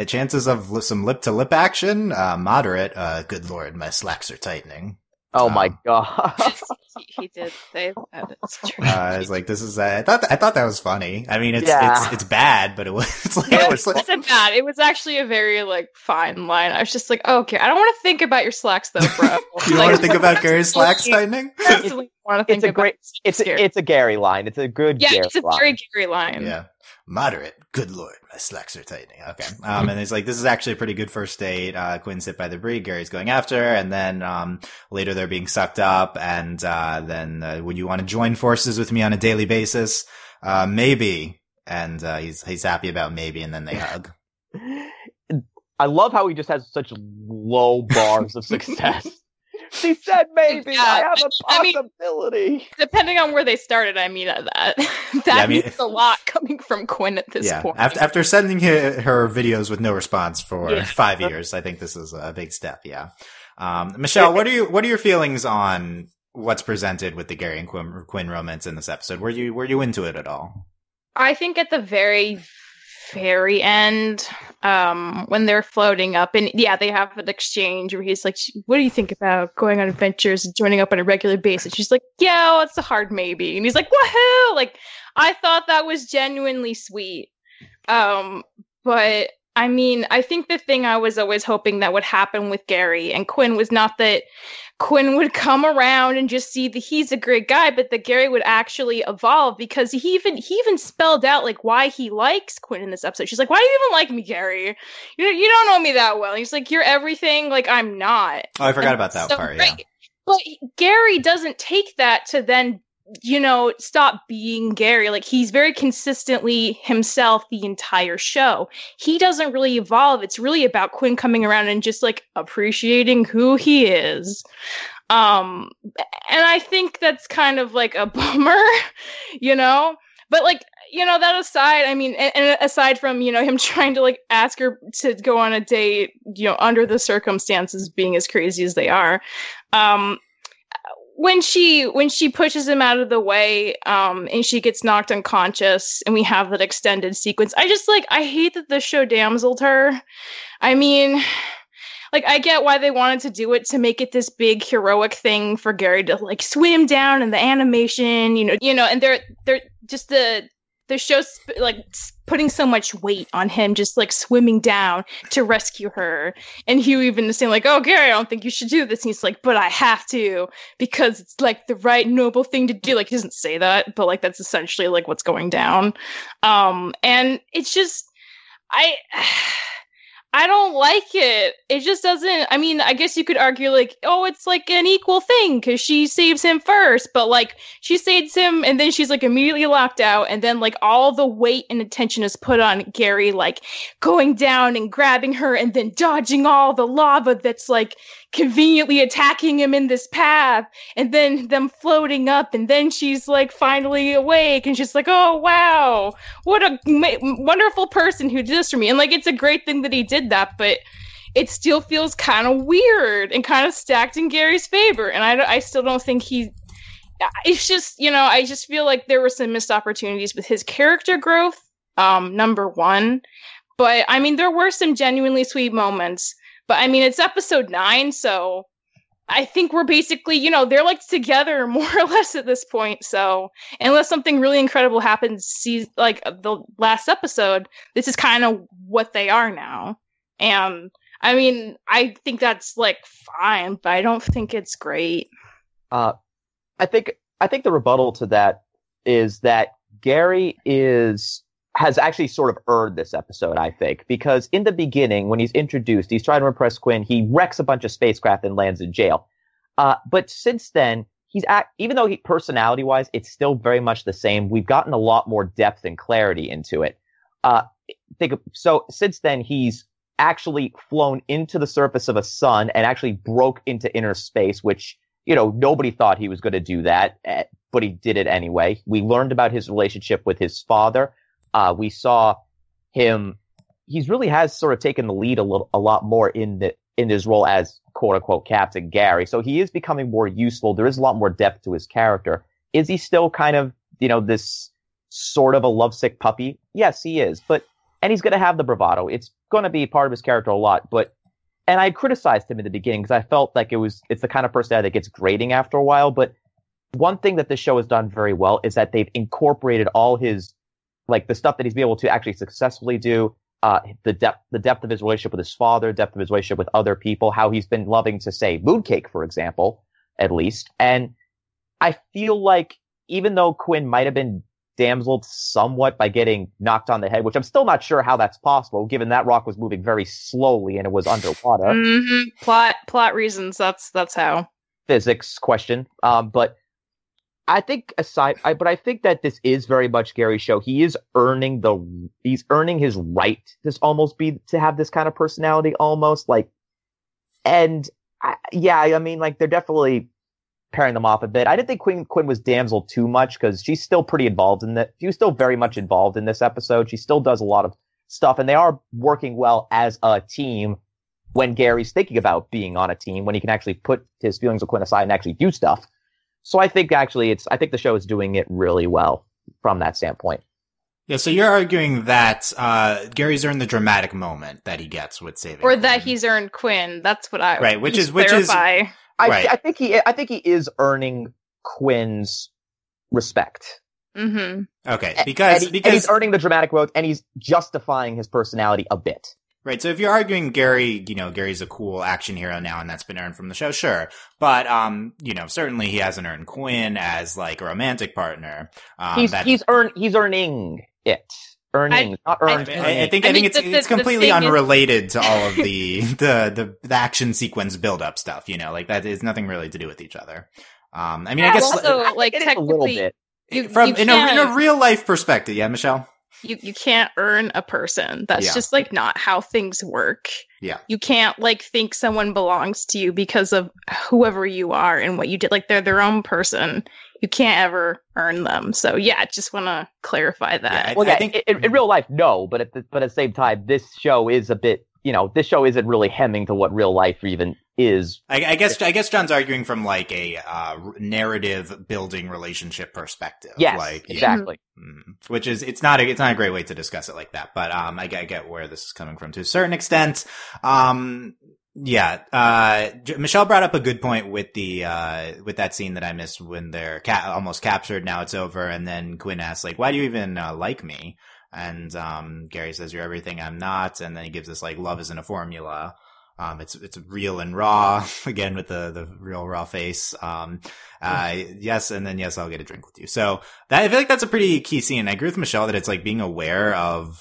Speaker 1: chances of some lip to lip action, moderate. Good Lord, my slacks are tightening.
Speaker 4: Oh my God.
Speaker 2: He did say that. It's true.
Speaker 1: I was like, this is, I thought that was funny. I mean, it's bad, but it
Speaker 2: wasn't bad. It was actually a very, fine line. I was just like, okay, I don't want to think about your slacks though, bro.
Speaker 1: You want to think about Gary's slacks tightening?
Speaker 4: It's a Gary line. It's a good Gary line. Yeah, it's a very
Speaker 2: Gary line.
Speaker 1: Yeah. Moderate. Good Lord, my slacks are tightening. Okay. And it's like, this is actually a pretty good first date. Quinn's hit by the breed. Gary's going after her. And then, later they're being sucked up. And, then, would you want to join forces with me on a daily basis? Maybe. And, he's happy about maybe. And then they hug.
Speaker 4: I love how he just has such low bars of success. She said maybe. Yeah, I have a possibility.
Speaker 2: Depending on where they started, that means a lot coming from Quinn at this point.
Speaker 1: After sending her videos with no response for 5 years, I think this is a big step. Yeah. Michelle, what are your feelings on what's presented with the Gary and Quinn romance in this episode? Were you into it at all?
Speaker 2: I think at the very end, when they're floating up, and they have an exchange where he's like, what do you think about going on adventures and joining up on a regular basis? She's like, yeah, well, it's a hard maybe. And he's like, woohoo! I thought that was genuinely sweet. But I mean, I think the thing I was always hoping that would happen with Gary and Quinn was not that Quinn would come around and just see that he's a great guy, but that Gary would actually evolve, because he even spelled out why he likes Quinn in this episode. She's like, why do you even like me, Gary? You don't know me that well. And he's like, you're everything. I'm not.
Speaker 1: Oh, I forgot about that part. Yeah.
Speaker 2: But Gary doesn't take that to then, stop being Gary. He's very consistently himself the entire show. He doesn't really evolve. It's really about Quinn coming around and just appreciating who he is. And I think that's kind of a bummer, but that aside, I mean, and aside from, him trying to ask her to go on a date, under the circumstances being as crazy as they are, when she pushes him out of the way, and she gets knocked unconscious, and we have that extended sequence, I hate that the show damseled her. I mean, I get why they wanted to do it, to make it this big heroic thing for Gary to swim down, and the animation, and they're just the show's putting so much weight on him just swimming down to rescue her. And Hugh even is saying oh, Gary, I don't think you should do this. And he's like, but I have to, because it's the right noble thing to do. He doesn't say that, but that's essentially what's going down. And it's just, I don't like it. It just doesn't. I mean, I guess you could argue oh, it's an equal thing because she saves him first, but she saves him and then she's immediately locked out, and then all the weight and attention is put on Gary going down and grabbing her and then dodging all the lava that's conveniently attacking him in this path, and then them floating up, and then she's like finally awake, and she's like, oh wow, what a wonderful person who did this for me. And like, it's a great thing that he did that, but it still feels kind of weird and kind of stacked in Gary's favor. And I still don't think it's just, I just feel like there were some missed opportunities with his character growth, number one. But I mean, there were some genuinely sweet moments. But I mean, it's episode 9, so I think we're basically, they're like together more or less at this point. So unless something really incredible happens, like the last episode, this is kind of what they are now. And I mean, I think that's like fine, but I don't think it's great.
Speaker 4: I think the rebuttal to that is that Gary has actually sort of earned this episode, I think, because in the beginning, when he's introduced, he's trying to impress Quinn. He wrecks a bunch of spacecraft and lands in jail. But since then, even though personality-wise, it's still very much the same. We've gotten a lot more depth and clarity into it. So since then, he's actually flown into the surface of a sun and actually broke into inner space, which, nobody thought he was going to do that, but he did it anyway. We learned about his relationship with his father. We saw him. He really has sort of taken the lead a lot more in his role as quote unquote Captain Gary. So he is becoming more useful. There is a lot more depth to his character. Is he still kind of, this sort of a lovesick puppy? Yes, he is. And he's going to have the bravado. It's going to be part of his character a lot. And I criticized him in the beginning because I felt like it's the kind of personality that gets grating after a while. But one thing that this show has done very well is that they've incorporated all his, like the stuff that he's been able to actually successfully do, the depth of his relationship with his father, depth of his relationship with other people, how he's been loving to say mooncake, for example, at least. And I feel like even though Quinn might have been damseled somewhat by getting knocked on the head, which I'm still not sure how that's possible, given that rock was moving very slowly and it was underwater.
Speaker 2: Mm-hmm. Plot reasons. That's how.
Speaker 4: Physics question. But I think I think that this is very much Gary's show. He's earning his right to have this kind of personality almost like, and I mean, like they're definitely pairing them off a bit. I didn't think Quinn was damseled too much because she's still pretty involved in that. She was still very much involved in this episode. She still does a lot of stuff and they are working well as a team when Gary's thinking about being on a team, when he can actually put his feelings of Quinn aside and actually do stuff. So I think actually I think the show is doing it really well from that standpoint.
Speaker 1: Yeah, so you're arguing that Gary's earned the dramatic moment that he gets with saving
Speaker 2: or
Speaker 1: Quinn.
Speaker 2: that he's earned Quinn. That's what I
Speaker 1: right, which is
Speaker 2: clarify.
Speaker 4: I think he is earning Quinn's respect.
Speaker 2: Mm-hmm.
Speaker 1: Okay, because
Speaker 4: he's earning the dramatic growth and he's justifying his personality a bit.
Speaker 1: Right, so if you're arguing Gary's a cool action hero now and that's been earned from the show, sure. But, certainly he hasn't earned Quinn as, like, a romantic partner.
Speaker 4: He's earning it. Not earned.
Speaker 1: I think it's completely unrelated to all of the action sequence build-up stuff, like that is nothing really to do with each other. I guess
Speaker 2: also, like,
Speaker 4: it technically,
Speaker 2: is a little
Speaker 1: bit. In a real life perspective, yeah, Michelle?
Speaker 2: You can't earn a person. That's just like not how things work.
Speaker 1: Yeah.
Speaker 2: You can't like think someone belongs to you because of whoever you are and what you did. Like they're their own person. You can't ever earn them. So yeah, just want to clarify that.
Speaker 4: I think in real life, no, but at the same time, this show is a bit, this show isn't really hemming to what real life even is.
Speaker 1: I guess John's arguing from like a narrative building relationship perspective.
Speaker 4: Yes,
Speaker 1: like,
Speaker 4: exactly.
Speaker 1: Which is it's not a great way to discuss it like that, but I get where this is coming from to a certain extent. Michelle brought up a good point with with that scene that I missed when they're almost captured. Now it's over, and then Quinn asks like, "Why do you even like me?" And Gary says, "You're everything I'm not." And then he gives this like, "Love isn't a formula." It's real and raw again with the real raw face. Yes. And then yes, I'll get a drink with you. So I feel like that's a pretty key scene. I agree with Michelle that it's like being aware of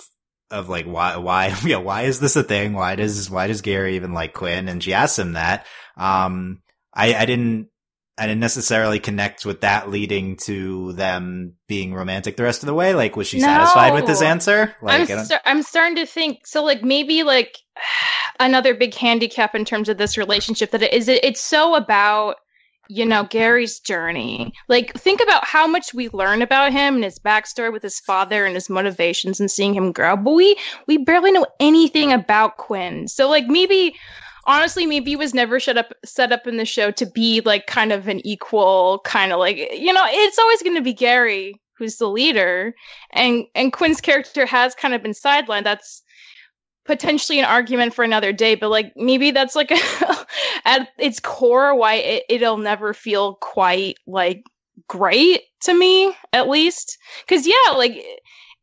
Speaker 1: like why is this a thing? Why does Gary even like Quinn? And she asks him that. I didn't necessarily connect with that leading to them being romantic the rest of the way. Like, was she satisfied with this answer? Like,
Speaker 2: I'm starting to think, so like maybe like another big handicap in terms of this relationship, that it's so about, Gary's journey. Like, think about how much we learn about him and his backstory with his father and his motivations and seeing him grow. But we barely know anything about Quinn. So, like, honestly, maybe he was never set up in the show to be, like, kind of an equal, kind of like, it's always going to be Gary who's the leader. And Quinn's character has kind of been sidelined. That's potentially an argument for another day, but like maybe that's like at its core why it'll never feel quite like great to me, at least. Because like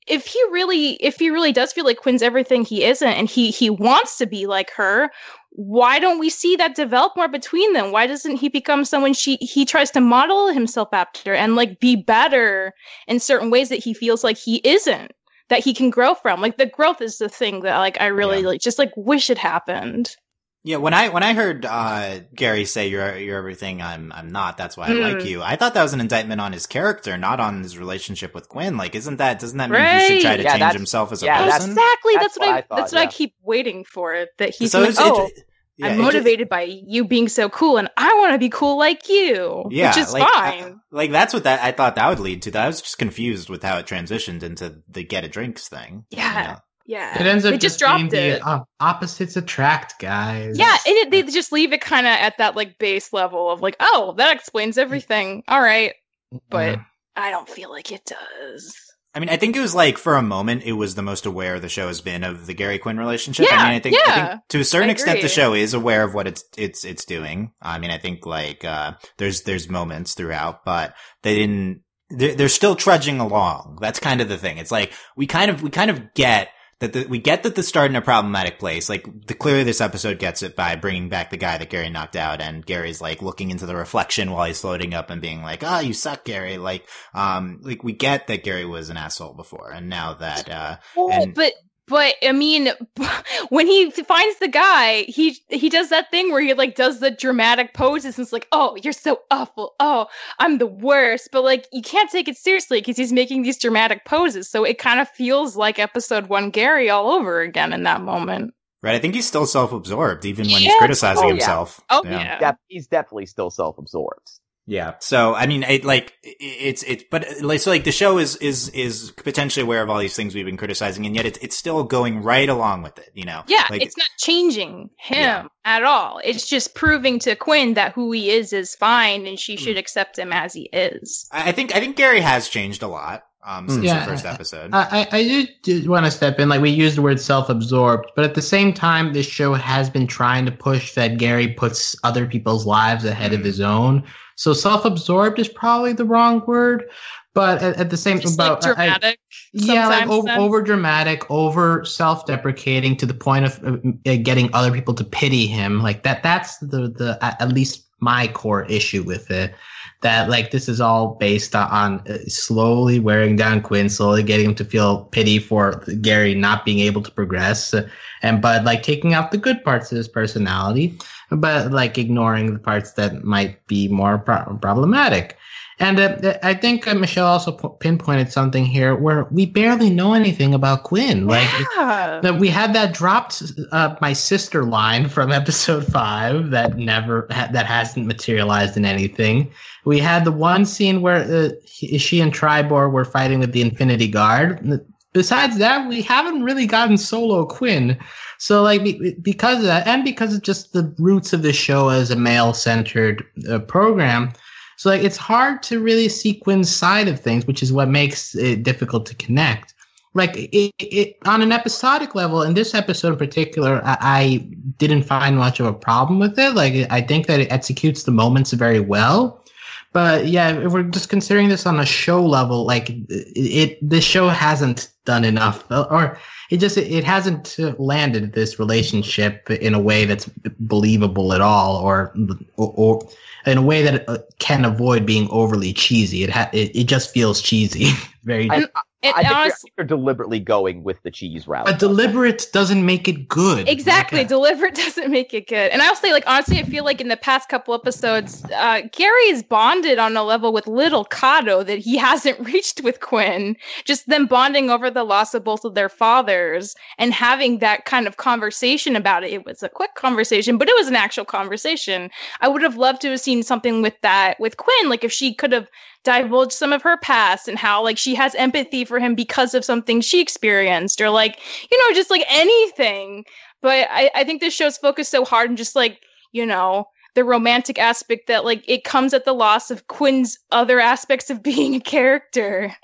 Speaker 2: if he really does feel like Quinn's everything he isn't, and he wants to be like her, why don't we see that develop more between them? Why doesn't he become someone he tries to model himself after and like be better in certain ways that he feels like he isn't, that he can grow from? Like, the growth is the thing that like I really like just like wish it happened.
Speaker 1: Yeah, when I heard Gary say you're everything I'm not, that's why I like you, I thought that was an indictment on his character, not on his relationship with Quinn. Like, doesn't that mean he should try to change himself as a person?
Speaker 2: Exactly. That's what I keep waiting for. That he's I'm motivated by you being so cool, and I want to be cool like you. Yeah, which is fine.
Speaker 1: Like, that's what I thought that would lead to. I was just confused with how it transitioned into the get a drinks thing.
Speaker 2: Yeah. Yeah,
Speaker 3: it ends up just dropped it. Opposites attract, guys.
Speaker 2: Yeah, they just leave it kind of at that like base level of like, oh, that explains everything. All right, but I don't feel like it does.
Speaker 1: I mean, I think it was like, for a moment, it was the most aware the show has been of the Gary Quinn relationship.
Speaker 2: Yeah,
Speaker 1: I mean, I think to a certain extent the show is aware of what it's doing. I mean, I think like there's moments throughout, but they didn't. They're still trudging along. That's kind of the thing. It's like we kind of get that we get that this started in a problematic place. Like, clearly this episode gets it by bringing back the guy that Gary knocked out, and Gary's like looking into the reflection while he's floating up and being like, "Ah, you suck, Gary." Like we get that Gary was an asshole before, and now that
Speaker 2: But I mean, when he finds the guy, he does that thing where he like does the dramatic poses and it's like, oh, you're so awful. Oh, I'm the worst. But like, you can't take it seriously because he's making these dramatic poses. So it kind of feels like episode 1 Gary all over again in that moment.
Speaker 1: Right. I think he's still self-absorbed even when he's criticizing himself.
Speaker 2: Oh, yeah.
Speaker 4: He's definitely still self-absorbed.
Speaker 1: Yeah. So, I mean, but the show is potentially aware of all these things we've been criticizing, and yet it's still going right along with it,
Speaker 2: Yeah.
Speaker 1: Like,
Speaker 2: it's not changing him at all. It's just proving to Quinn that who he is fine, and she should accept him as he is.
Speaker 1: I think Gary has changed a lot. Since the first episode.
Speaker 3: I do want to step in. Like, we use the word self-absorbed, but at the same time, this show has been trying to push that Gary puts other people's lives ahead of his own. So self-absorbed is probably the wrong word, but at the same time,
Speaker 2: like dramatic.
Speaker 3: Over dramatic, over self-deprecating to the point of getting other people to pity him. Like that's the at least my core issue with it. That like this is all based on slowly wearing down Quinn, slowly getting him to feel pity for Gary not being able to progress, but like taking out the good parts of his personality, but like ignoring the parts that might be more problematic. And I think Michelle also pinpointed something here where we barely know anything about Quinn. Like we had that dropped my sister line from episode 5 that that hasn't materialized in anything. We had the one scene where she and Tribor were fighting with the Infinity Guard. Besides that, we haven't really gotten solo Quinn. So like because of that, and because of just the roots of the show as a male-centered program. So like it's hard to really see Quinn's side of things, which is what makes it difficult to connect. Like it on an episodic level, in this episode in particular, I didn't find much of a problem with it. Like I think that it executes the moments very well. But yeah, if we're just considering this on a show level, like this show hasn't done enough, or it hasn't landed this relationship in a way that's believable at all, or in a way that can avoid being overly cheesy. It just feels cheesy.
Speaker 4: I think you're deliberately going with the cheese route.
Speaker 3: But deliberate doesn't make it good.
Speaker 2: Exactly. Deliberate doesn't make it good. And I'll say, like, honestly, I feel like in the past couple episodes, Gary is bonded on a level with little Kato that he hasn't reached with Quinn. Just them bonding over the loss of both of their fathers and having that kind of conversation about it. It was a quick conversation, but it was an actual conversation. I would have loved to have seen something with that with Quinn. Like, if she could have divulge some of her past and how, like, she has empathy for him because of something she experienced, or, like, you know, just like anything. But I think this show's focused so hard on just, like, you know, the romantic aspect that, like, it comes at the loss of Quinn's other aspects of being a character.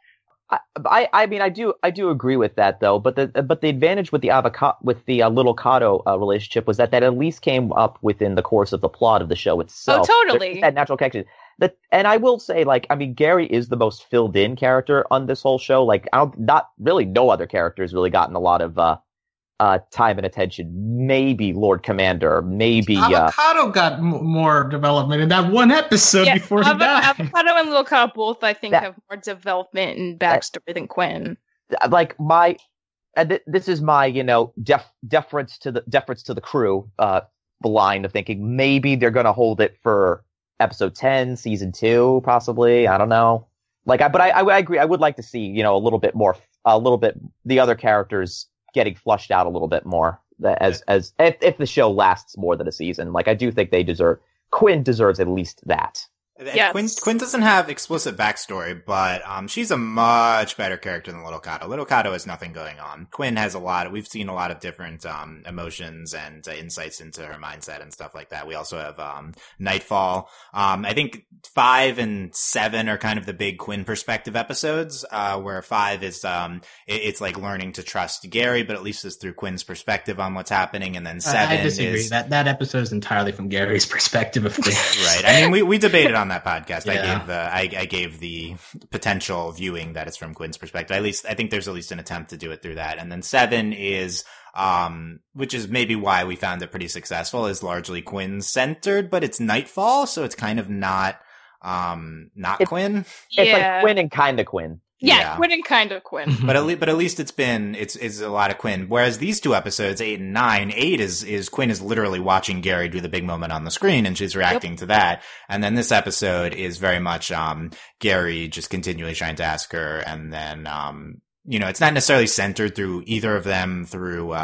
Speaker 4: I mean, I do agree with that, though. But the advantage with the little Kato relationship was that at least came up within the course of the plot of the show itself.
Speaker 2: Oh, totally.
Speaker 4: That natural connection. And I will say, like, I mean, Gary is the most filled in character on this whole show. Like, no other character has really gotten a lot of time and attention. Maybe Lord Commander, maybe
Speaker 3: Avocado got more development in that one episode before he died.
Speaker 2: Avocado and Lil Cow both, I think, have more development and backstory than Quinn.
Speaker 4: Like this is my, you know, deference to the crew. The line of thinking maybe they're going to hold it for episode 10, season 2, possibly. I don't know. Like, but I agree. I would like to see, you know, a little bit the other characters getting flushed out a little bit more as if the show lasts more than a season. Like, I do think Quinn deserves at least that.
Speaker 2: Yes.
Speaker 1: Quinn doesn't have explicit backstory, but she's a much better character than Little Kato. Little Kato has nothing going on. Quinn has we've seen a lot of different emotions and insights into her mindset and stuff like that. We also have Nightfall. I think 5 and 7 are kind of the big Quinn perspective episodes, where 5 is it's like learning to trust Gary, but at least it's through Quinn's perspective on what's happening. And then 7
Speaker 3: I disagree. That episode is entirely from Gary's perspective of Quinn.
Speaker 1: Right. I mean, we debated on that podcast.
Speaker 3: Yeah.
Speaker 1: I gave the potential viewing that it's from Quinn's perspective. At least I think there's at least an attempt to do it through that. And then 7 is which is maybe why we found it pretty successful, is largely Quinn centered, but it's Nightfall, so it's kind of not Quinn.
Speaker 4: It's like Quinn and kind of Quinn.
Speaker 2: Yeah, Quinn and kind of Quinn.
Speaker 1: But at least it's a lot of Quinn. Whereas these two episodes, 8 and 9, 8 is Quinn is literally watching Gary do the big moment on the screen, and she's reacting to that. And then this episode is very much Gary just continually trying to ask her, and then you know, it's not necessarily centered through either of them through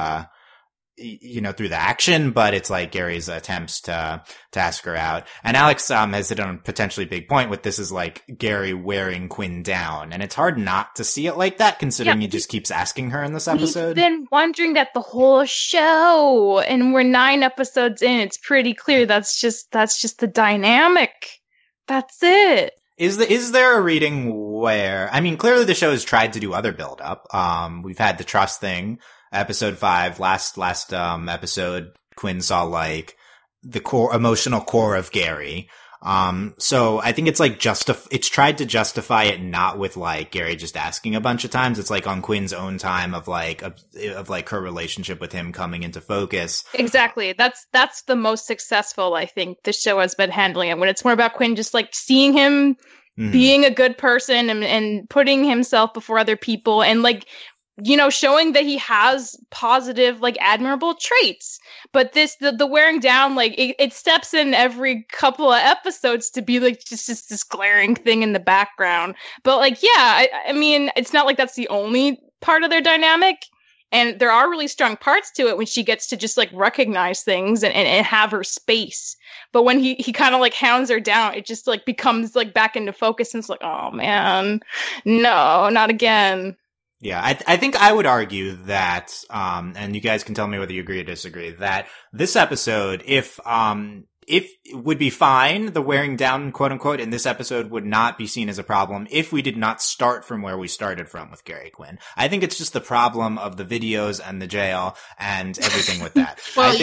Speaker 1: through the action, but it's like Gary's attempts to ask her out. And Alex has hit on a potentially big point with this, is like Gary wearing Quinn down, and it's hard not to see it like that, considering he just keeps asking her in this episode.
Speaker 2: We've been wondering that the whole show, and we're 9 episodes in. It's pretty clear that's just the dynamic. That's it.
Speaker 1: Is there a reading where, I mean, clearly the show has tried to do other build up. We've had the trust thing. Episode 5, last episode, Quinn saw like the emotional core of Gary. So I think it's like it's tried to justify it not with like Gary just asking a bunch of times. It's like on Quinn's own time of like her relationship with him coming into focus.
Speaker 2: Exactly. That's the most successful, I think, the show has been handling it, when it's more about Quinn just like seeing him being a good person and putting himself before other people, and like, you know, showing that he has positive, like, admirable traits. But the wearing down, like, it steps in every couple of episodes to be like just this glaring thing in the background. But like, yeah, I mean, it's not like that's the only part of their dynamic. And there are really strong parts to it when she gets to just like recognize things and have her space. But when he kind of like hounds her down, it just like becomes like back into focus, and it's like, oh man, no, not again.
Speaker 1: Yeah, I think I would argue that, and you guys can tell me whether you agree or disagree, that this episode, if it would be fine, the wearing down, quote unquote, in this episode would not be seen as a problem if we did not start from where we started from with Gary Quinn. I think it's just the problem of the videos and the jail and everything with that.
Speaker 3: Well,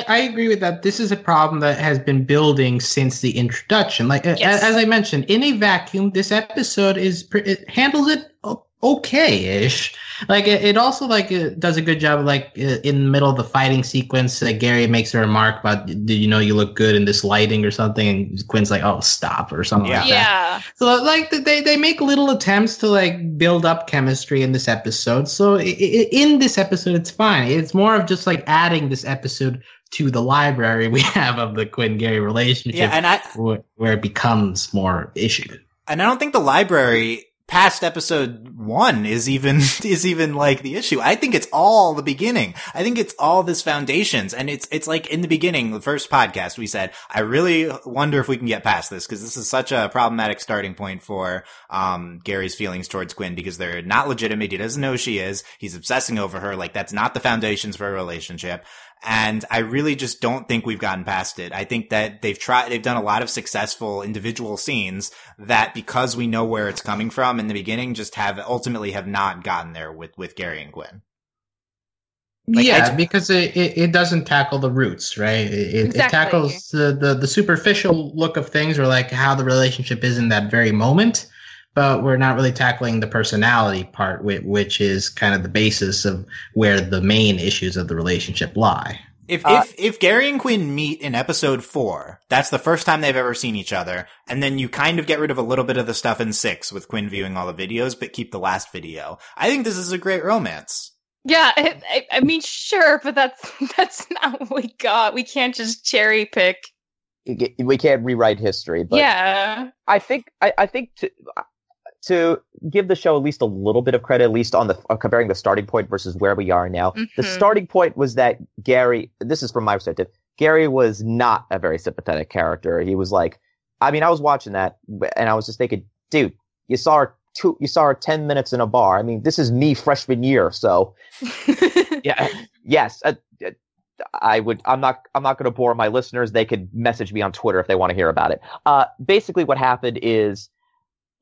Speaker 3: I agree with that. This is a problem that has been building since the introduction. Like, as I mentioned, in a vacuum, this episode it handles it okay-ish. Like it also like it does a good job. Like in the middle of the fighting sequence, Gary makes a remark about, "Did you know you look good in this lighting or something?" And Quinn's like, "Oh, stop," or something like that.
Speaker 2: Yeah.
Speaker 3: So like they make little attempts to like build up chemistry in this episode. So in this episode, it's fine. It's more of just like adding this episode to the library we have of the Quinn-Gary relationship, where it becomes more issue.
Speaker 1: And I don't think the library past episode 1 is even like the issue. I think it's all the beginning. I think it's all this foundations. And it's like in the beginning, the first podcast, we said, I really wonder if we can get past this, because this is such a problematic starting point for Gary's feelings towards Quinn, because they're not legitimate. He doesn't know who she is. He's obsessing over her. Like, that's not the foundations for a relationship. And I really just don't think we've gotten past it. I think that they've done a lot of successful individual scenes that, because we know where it's coming from in the beginning, just ultimately have not gotten there with Gary and Quinn.
Speaker 3: Like, because it doesn't tackle the roots, right? It tackles the superficial look of things, or like how the relationship is in that very moment. But we're not really tackling the personality part, which is kind of the basis of where the main issues of the relationship lie.
Speaker 1: If Gary and Quinn meet in episode 4, that's the first time they've ever seen each other, and then you kind of get rid of a little bit of the stuff in 6 with Quinn viewing all the videos, but keep the last video. I think this is a great romance.
Speaker 2: Yeah, I mean, sure, but that's not what we got. We can't just cherry pick.
Speaker 4: We can't rewrite history, but
Speaker 2: yeah,
Speaker 4: I think to give the show at least a little bit of credit, at least on comparing the starting point versus where we are now. Mm-hmm. The starting point was that Gary, this is from my perspective, Gary was not a very sympathetic character. He was like, I mean, I was watching that and I was just thinking, dude, you saw her 10 minutes in a bar. I mean, this is me freshman year. So yeah, yes, I'm not going to bore my listeners. They could message me on Twitter if they want to hear about it. Basically what happened is,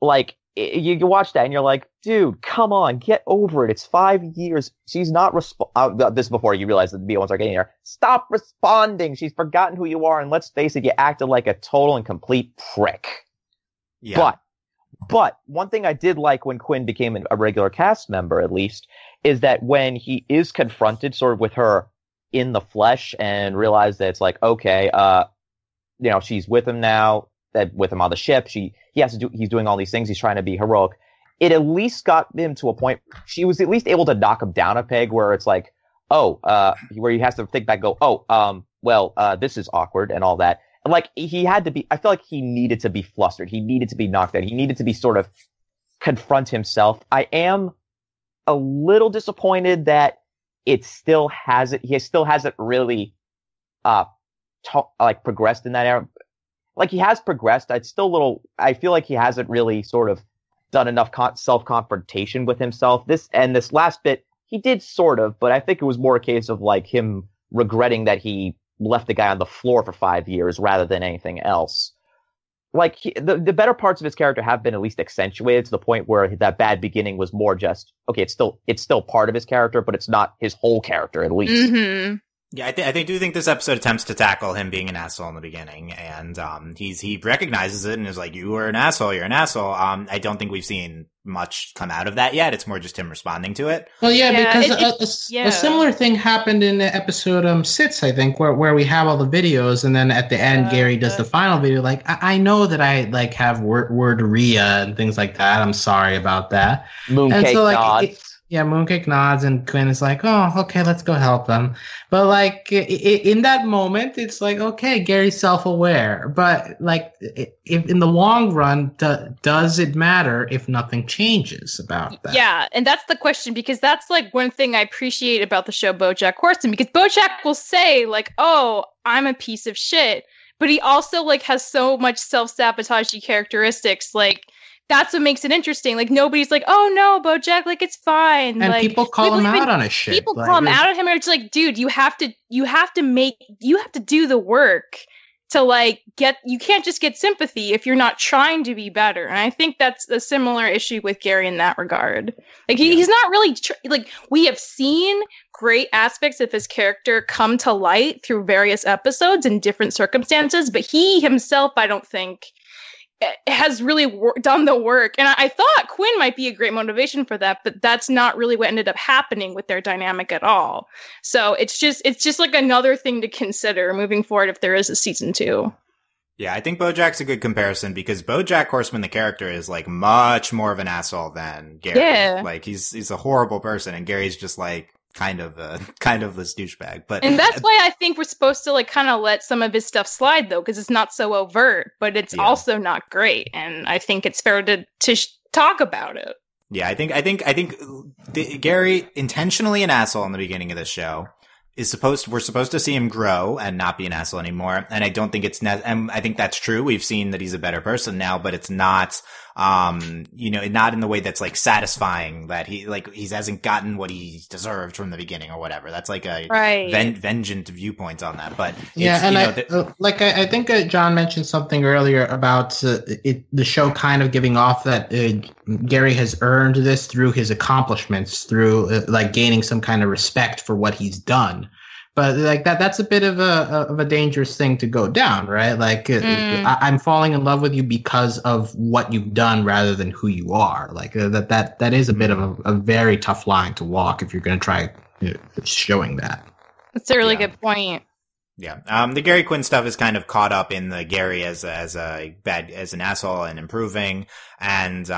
Speaker 4: like, you watch that and you're like, dude, come on, get over it. It's 5 years. She's not this is before you realize that the B1s are getting there. Stop responding. She's forgotten who you are. And let's face it, you acted like a total and complete prick. Yeah. But one thing I did like when Quinn became a regular cast member, at least, is that when he is confronted sort of with her in the flesh and realized that it's like, okay, she's with him now, that with him on the ship, he's doing all these things, he's trying to be heroic. It at least got him to a point, she was at least able to knock him down a peg where it's like, where he has to think back, this is awkward and all that. And like, I feel like he needed to be flustered. He needed to be knocked out. He needed to be sort of confront himself. I am a little disappointed that he still hasn't really, progressed in that area. Like, he has progressed. I feel like he hasn't really sort of done enough self-confrontation with himself. This last bit, he did sort of, but I think it was more a case of like him regretting that he left the guy on the floor for 5 years rather than anything else. Like, the better parts of his character have been at least accentuated to the point where that bad beginning was more just, okay, it's still part of his character, but it's not his whole character, at least.
Speaker 2: Mm-hmm.
Speaker 1: Yeah, I do think this episode attempts to tackle him being an asshole in the beginning, and he recognizes it and is like, "You are an asshole. You're an asshole." I don't think we've seen much come out of that yet. It's more just him responding to it.
Speaker 3: Well, because a similar thing happened in the episode 6, I think, where we have all the videos, and then at the end, Gary does the final video. Like, I know that I like have worderia and things like that. I'm sorry about that.
Speaker 4: Mooncake nods.
Speaker 3: Mooncake nods, and Quinn is like, "Oh, okay, let's go help them." But like in that moment, it's like, okay, Gary's self-aware. But like, if in the long run, does it matter if nothing changes about that?
Speaker 2: Yeah, and that's the question, because that's like one thing I appreciate about the show BoJack Horseman, because BoJack will say like, "Oh, I'm a piece of shit," but he also like has so much self-sabotaging characteristics, like. That's what makes it interesting. Like, nobody's like, "Oh no, BoJack, like, it's fine."
Speaker 3: And
Speaker 2: like,
Speaker 3: people call him out on his shit.
Speaker 2: People call him out on him, and it's like, dude, you have to do the work to like you can't just get sympathy if you're not trying to be better. And I think that's a similar issue with Gary in that regard. Like, he's not really like, we have seen great aspects of his character come to light through various episodes in different circumstances, but he himself, I don't think, has really done the work. And I thought Quinn might be a great motivation for that, but that's not really what ended up happening with their dynamic at all. So it's just like another thing to consider moving forward if there is a season 2.
Speaker 1: Yeah, I think BoJack's a good comparison because BoJack Horseman, the character, is like much more of an asshole than Gary.
Speaker 2: Yeah.
Speaker 1: Like he's a horrible person, and Gary's just like kind of this douchebag. But
Speaker 2: and that's why I think we're supposed to like kind of let some of his stuff slide though, because it's not so overt, but it's also not great, and I think it's fair to talk about it.
Speaker 1: Yeah, I think Gary, intentionally an asshole in the beginning of this show, we're supposed to see him grow and not be an asshole anymore. And I don't think and I think that's true. We've seen that he's a better person now, but it's not, not in the way that's like satisfying that he hasn't gotten what he deserved from the beginning or whatever. That's like a vengeant viewpoint on that. But
Speaker 3: I think John mentioned something earlier about the show kind of giving off that Gary has earned this through his accomplishments, through gaining some kind of respect for what he's done. But like that's a bit of a dangerous thing to go down, right? Like I'm falling in love with you because of what you've done rather than who you are. Like that is a bit of a very tough line to walk if you're going to try showing that.
Speaker 2: That's a really good point.
Speaker 1: Yeah. The Gary Quinn stuff is kind of caught up in the Gary as an asshole and improving. And,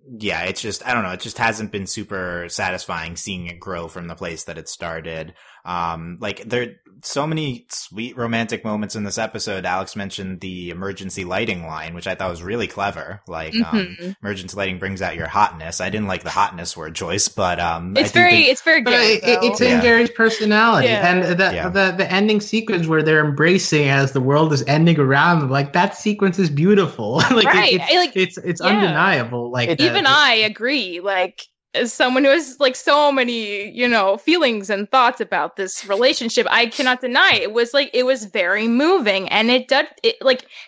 Speaker 1: it's just, I don't know. It just hasn't been super satisfying seeing it grow from the place that it started. There are so many sweet romantic moments in this episode. Alex mentioned the emergency lighting line, which I thought was really clever. Emergency lighting brings out your hotness. I didn't like the hotness word choice, but,
Speaker 2: it's very good.
Speaker 3: It's in Gary's personality. Yeah. And the ending sequence where they're embracing as the world is ending around them, like that sequence is beautiful. It's undeniable.
Speaker 2: Even I agree. Like, as someone who has like so many, feelings and thoughts about this relationship, I cannot deny it was very moving, and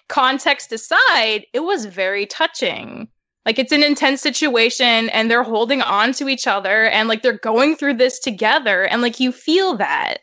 Speaker 2: context aside, it was very touching. Like, it's an intense situation and they're holding on to each other and like they're going through this together, and like you feel that.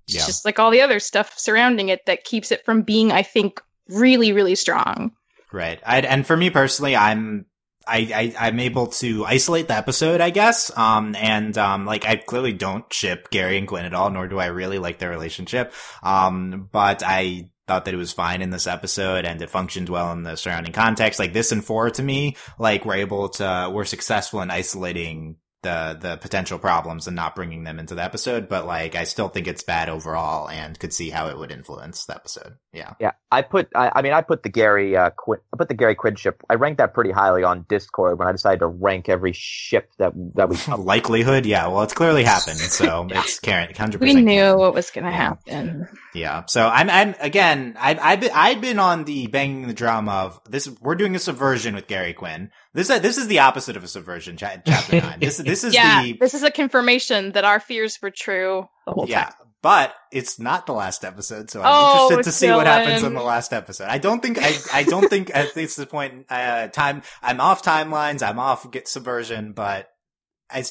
Speaker 2: It's just like all the other stuff surrounding it that keeps it from being, I think, really, really strong.
Speaker 1: Right. And for me personally, I'm able to isolate the episode, I guess. I clearly don't ship Gary and Quinn at all, nor do I really like their relationship. But I thought that it was fine in this episode and it functioned well in the surrounding context. Like this and 4 to me, like we're successful in isolating the potential problems and not bringing them into the episode. But like, I still think it's bad overall and could see how it would influence the episode. Yeah.
Speaker 4: Yeah. I put the Gary Quinn ship. I ranked that pretty highly on Discord when I decided to rank every ship that we
Speaker 1: likelihood. Yeah. Well, it's clearly happened. So it's 100%.
Speaker 2: We knew what was going to happen.
Speaker 1: Yeah. So I'd been on the banging the drum of this. We're doing a subversion with Gary Quinn. This is the opposite of a subversion. Chapter 9. This is
Speaker 2: a confirmation that our fears were true the whole time.
Speaker 1: But it's not the last episode, so I'm interested to see what happens in the last episode. I don't think at this point, I'm off timelines, I'm off subversion, but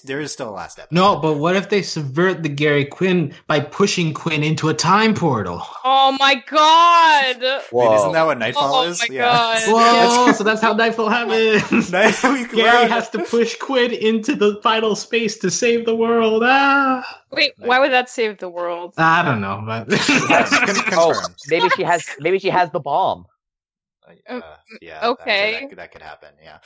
Speaker 1: there is still a last episode.
Speaker 3: No, but what if they subvert the Gary Quinn by pushing Quinn into a time portal?
Speaker 2: Oh my god!
Speaker 1: Wait, isn't that what Nightfall is?
Speaker 2: Oh my god!
Speaker 3: Whoa! So that's how Nightfall happens. Gary has to push Quinn into the final space to save the world.
Speaker 2: Wait, why would that save the world?
Speaker 3: I don't know, but
Speaker 4: maybe she has the bomb.
Speaker 2: Okay.
Speaker 1: That could happen. Yeah.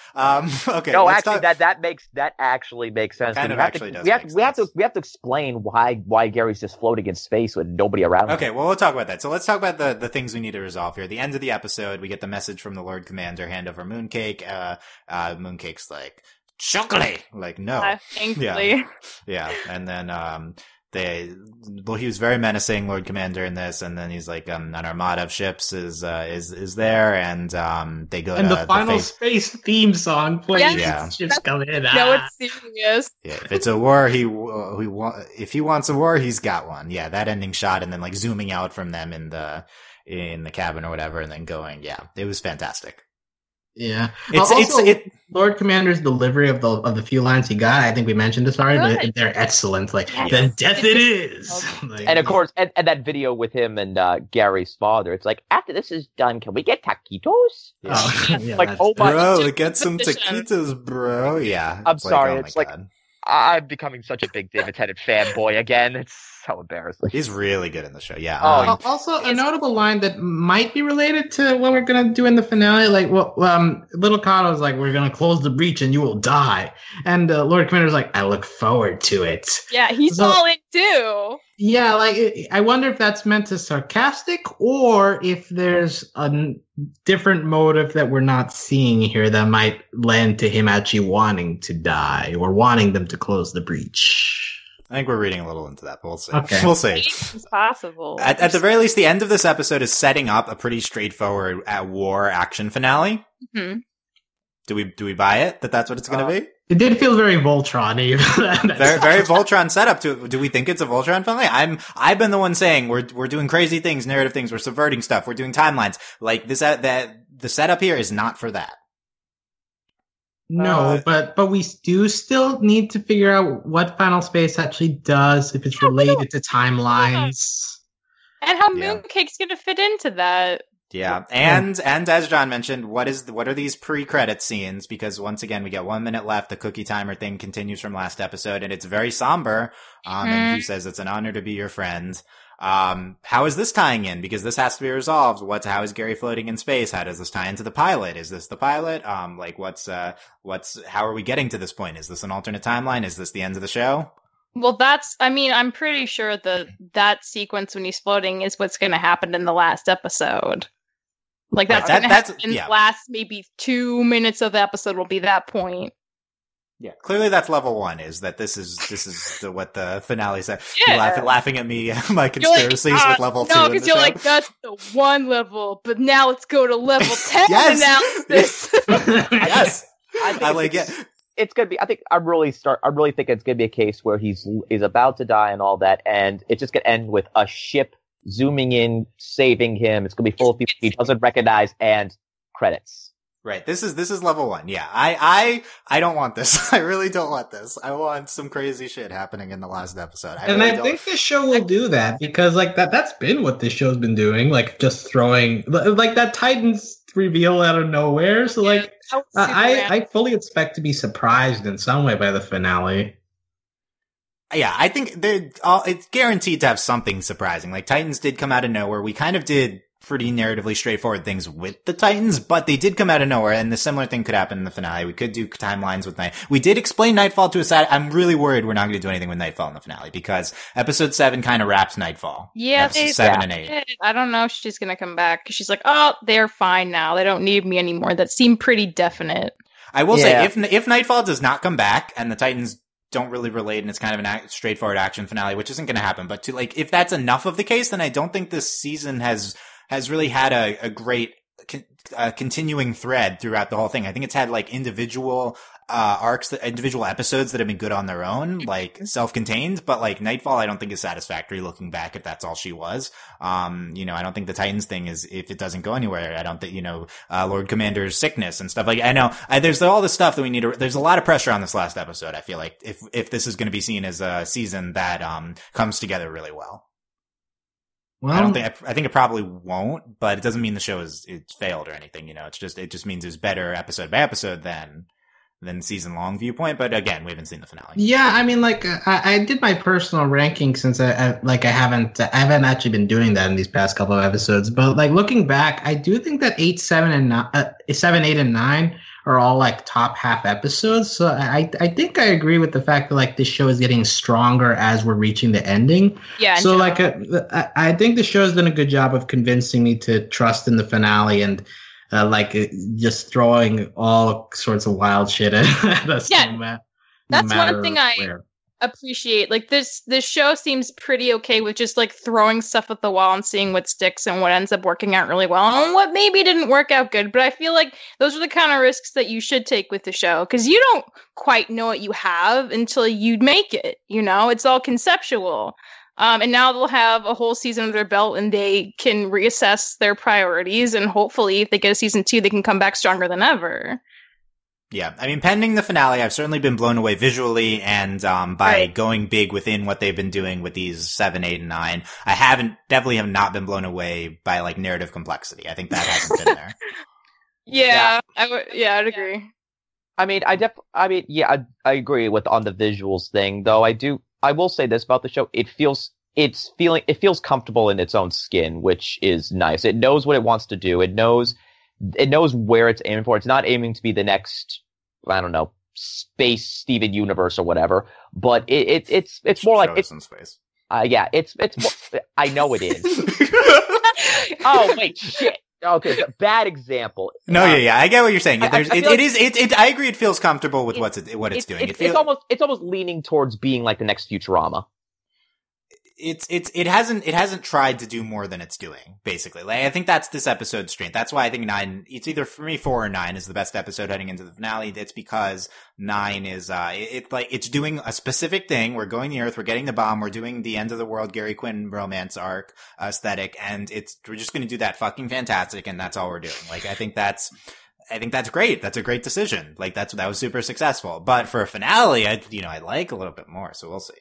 Speaker 1: Okay.
Speaker 4: No, actually, that actually makes sense.
Speaker 1: Kind of actually does.
Speaker 4: We have to explain why Gary's just floating in space with nobody around him.
Speaker 1: Okay. Well, we'll talk about that. So let's talk about the things we need to resolve here. The end of the episode, we get the message from the Lord Commander, hand over Mooncake. Mooncake's like, chocolate. Like, no.
Speaker 2: Thankfully.
Speaker 1: Yeah. And then, he was very menacing, Lord Commander, in this, and then he's like, an armada of ships is there, and they go
Speaker 3: and
Speaker 1: to
Speaker 3: the final space theme song plays.
Speaker 1: Yeah.
Speaker 3: Ships come in.
Speaker 2: No, it's serious.
Speaker 1: Yeah, if it's a war, if he wants a war, he's got one. Yeah, that ending shot, and then like zooming out from them in the cabin or whatever, and then going. Yeah, it was fantastic.
Speaker 3: Yeah.
Speaker 1: It's
Speaker 3: Lord Commander's delivery of the few lines he got. I think we mentioned this already, but they're excellent. Like, then death it is. Like,
Speaker 4: and of course, and that video with him and Gary's father. It's like, after this is done, can we get taquitos?
Speaker 1: Yeah.
Speaker 3: Oh, yeah,
Speaker 4: like, oh my,
Speaker 1: bro, get some taquitos, bro. Yeah.
Speaker 4: I'm sorry.
Speaker 1: Oh
Speaker 4: it's like, I'm becoming such a big David Tennant fanboy again. It's so embarrassing.
Speaker 1: He's really good in the show. Yeah.
Speaker 3: Also, a notable line that might be related to what we're gonna do in the finale. Like, Little Cato's like, "We're gonna close the breach and you will die," and Lord Commander's like, "I look forward to it."
Speaker 2: Yeah, he's all in too.
Speaker 3: Yeah, like I wonder if that's meant to sarcastic or if there's a different motive that we're not seeing here that might lend to him actually wanting to die or wanting them to close the breach.
Speaker 1: I think we're reading a little into that, but we'll see.
Speaker 3: Okay.
Speaker 1: We'll see.
Speaker 2: It's possible.
Speaker 1: At the very least, the end of this episode is setting up a pretty straightforward war action finale.
Speaker 2: Mm-hmm.
Speaker 1: Do we buy it that's what it's going to be?
Speaker 3: It did feel very Voltron-y.
Speaker 1: very Voltron setup to it. Do we think it's a Voltron finale? I've been the one saying we're doing crazy things, narrative things, we're subverting stuff, we're doing timelines. Like this, the setup here is not for that.
Speaker 3: No, but we do still need to figure out what Final Space actually does, if it's related to timelines.
Speaker 2: And how Mooncake's going to fit into that.
Speaker 1: Yeah, and as John mentioned, what are these pre-credit scenes? Because once again, we get 1 minute left. The cookie timer thing continues from last episode, and it's very somber. And he says it's an honor to be your friend. How is this tying in? Because this has to be resolved. How is Gary floating in space? How does this tie into the pilot? Is this the pilot? How are we getting to this point? Is this an alternate timeline? Is this the end of the show?
Speaker 2: Well, I'm pretty sure that sequence when he's floating is what's going to happen in the last episode. Like that's going to happen in the last maybe 2 minutes of the episode will be that point.
Speaker 1: Yeah, clearly that's level 1. Is that this is what the finale said?
Speaker 2: Yeah.
Speaker 1: You're laughing at me, my conspiracies with level 2.
Speaker 2: No, because you're like, that's the 1 level, but now let's go to level 10
Speaker 1: yes!
Speaker 2: analysis.
Speaker 1: Yes,
Speaker 4: I like it. It's gonna be. I really think it's gonna be a case where he's about to die and all that, and it's just gonna end with a ship zooming in, saving him. It's gonna be full of people he doesn't recognize, and credits.
Speaker 1: Right. This is level 1. Yeah. I don't want this. I really don't want this. I want some crazy shit happening in the last episode.
Speaker 3: I think this show will do that because like that's been what this show's been doing. Like just throwing like that Titans reveal out of nowhere. So like I fully expect to be surprised in some way by the finale.
Speaker 1: Yeah, I think it's guaranteed to have something surprising. Like Titans did come out of nowhere. We kind of did pretty narratively straightforward things with the Titans, but they did come out of nowhere, and the similar thing could happen in the finale. We could do timelines with Night. We did explain Nightfall to us. I'm really worried we're not going to do anything with Nightfall in the finale because episode 7 kind of wraps Nightfall.
Speaker 2: Yeah,
Speaker 1: episode 7 and 8.
Speaker 2: I don't know if she's going to come back. She's like, oh, they're fine now. They don't need me anymore. That seemed pretty definite.
Speaker 1: I will say, if Nightfall does not come back and the Titans don't really relate and it's kind of an straightforward action finale, which isn't going to happen, but if that's enough of the case, then I don't think this season has really had a great continuing thread throughout the whole thing. I think it's had like individual arcs, individual episodes that have been good on their own, like self-contained, but like Nightfall I don't think is satisfactory looking back if that's all she was. I don't think the Titans thing is, if it doesn't go anywhere, I don't think, Lord Commander's sickness and stuff. Like I know there's all this stuff that we need to, there's a lot of pressure on this last episode. I feel like if this is going to be seen as a season that comes together really well. Well, I think it probably won't, but it doesn't mean the show it's failed or anything. It just means it's better episode by episode than season long viewpoint. But again, we haven't seen the finale.
Speaker 3: Yeah, I mean, like I did my personal ranking since I haven't actually been doing that in these past couple of episodes. But like looking back, I do think that 8, 7, 8, and 9 are all like top half episodes. So I think I agree with the fact that like this show is getting stronger as we're reaching the ending.
Speaker 2: Yeah.
Speaker 3: So like I think the show's done a good job of convincing me to trust in the finale and just throwing all sorts of wild shit at us.
Speaker 2: Yeah. That's one thing I appreciate. Like this show seems pretty okay with just like throwing stuff at the wall and seeing what sticks and what ends up working out really well and what maybe didn't work out good. But I feel like those are the kind of risks that you should take with the show because you don't quite know what you have until you make it. It's all conceptual. And now they'll have a whole season under their belt and they can reassess their priorities. And hopefully, if they get a season 2, they can come back stronger than ever.
Speaker 1: Yeah, I mean, pending the finale, I've certainly been blown away visually and by going big within what they've been doing with these 7, 8, and 9. I definitely have not been blown away by like narrative complexity. I think that hasn't been there.
Speaker 2: I'd agree.
Speaker 4: I mean, I agree with on the visuals thing, though. I will say this about the show: it feels comfortable in its own skin, which is nice. It knows what it wants to do. It knows where it's aiming for. It's not aiming to be the next, I don't know, space Steven Universe or whatever. But it's more like it's in space. Yeah, it's more, I know it is. Oh wait, shit. Okay, bad example.
Speaker 1: No, yeah, I get what you're saying. I agree. It feels comfortable with what it's doing.
Speaker 4: It's almost leaning towards being like the next Futurama.
Speaker 1: It hasn't tried to do more than it's doing, basically. Like, I think that's this episode's strength. That's why I think 9, it's either for me 4 or 9 is the best episode heading into the finale. It's because 9 is, it's doing a specific thing. We're going to the Earth, we're getting the bomb, we're doing the end of the world Gary Quinn romance arc aesthetic, and we're just gonna do that fucking fantastic, and that's all we're doing. Like, I think that's great. That's a great decision. Like, that was super successful. But for a finale, I like a little bit more, so we'll see.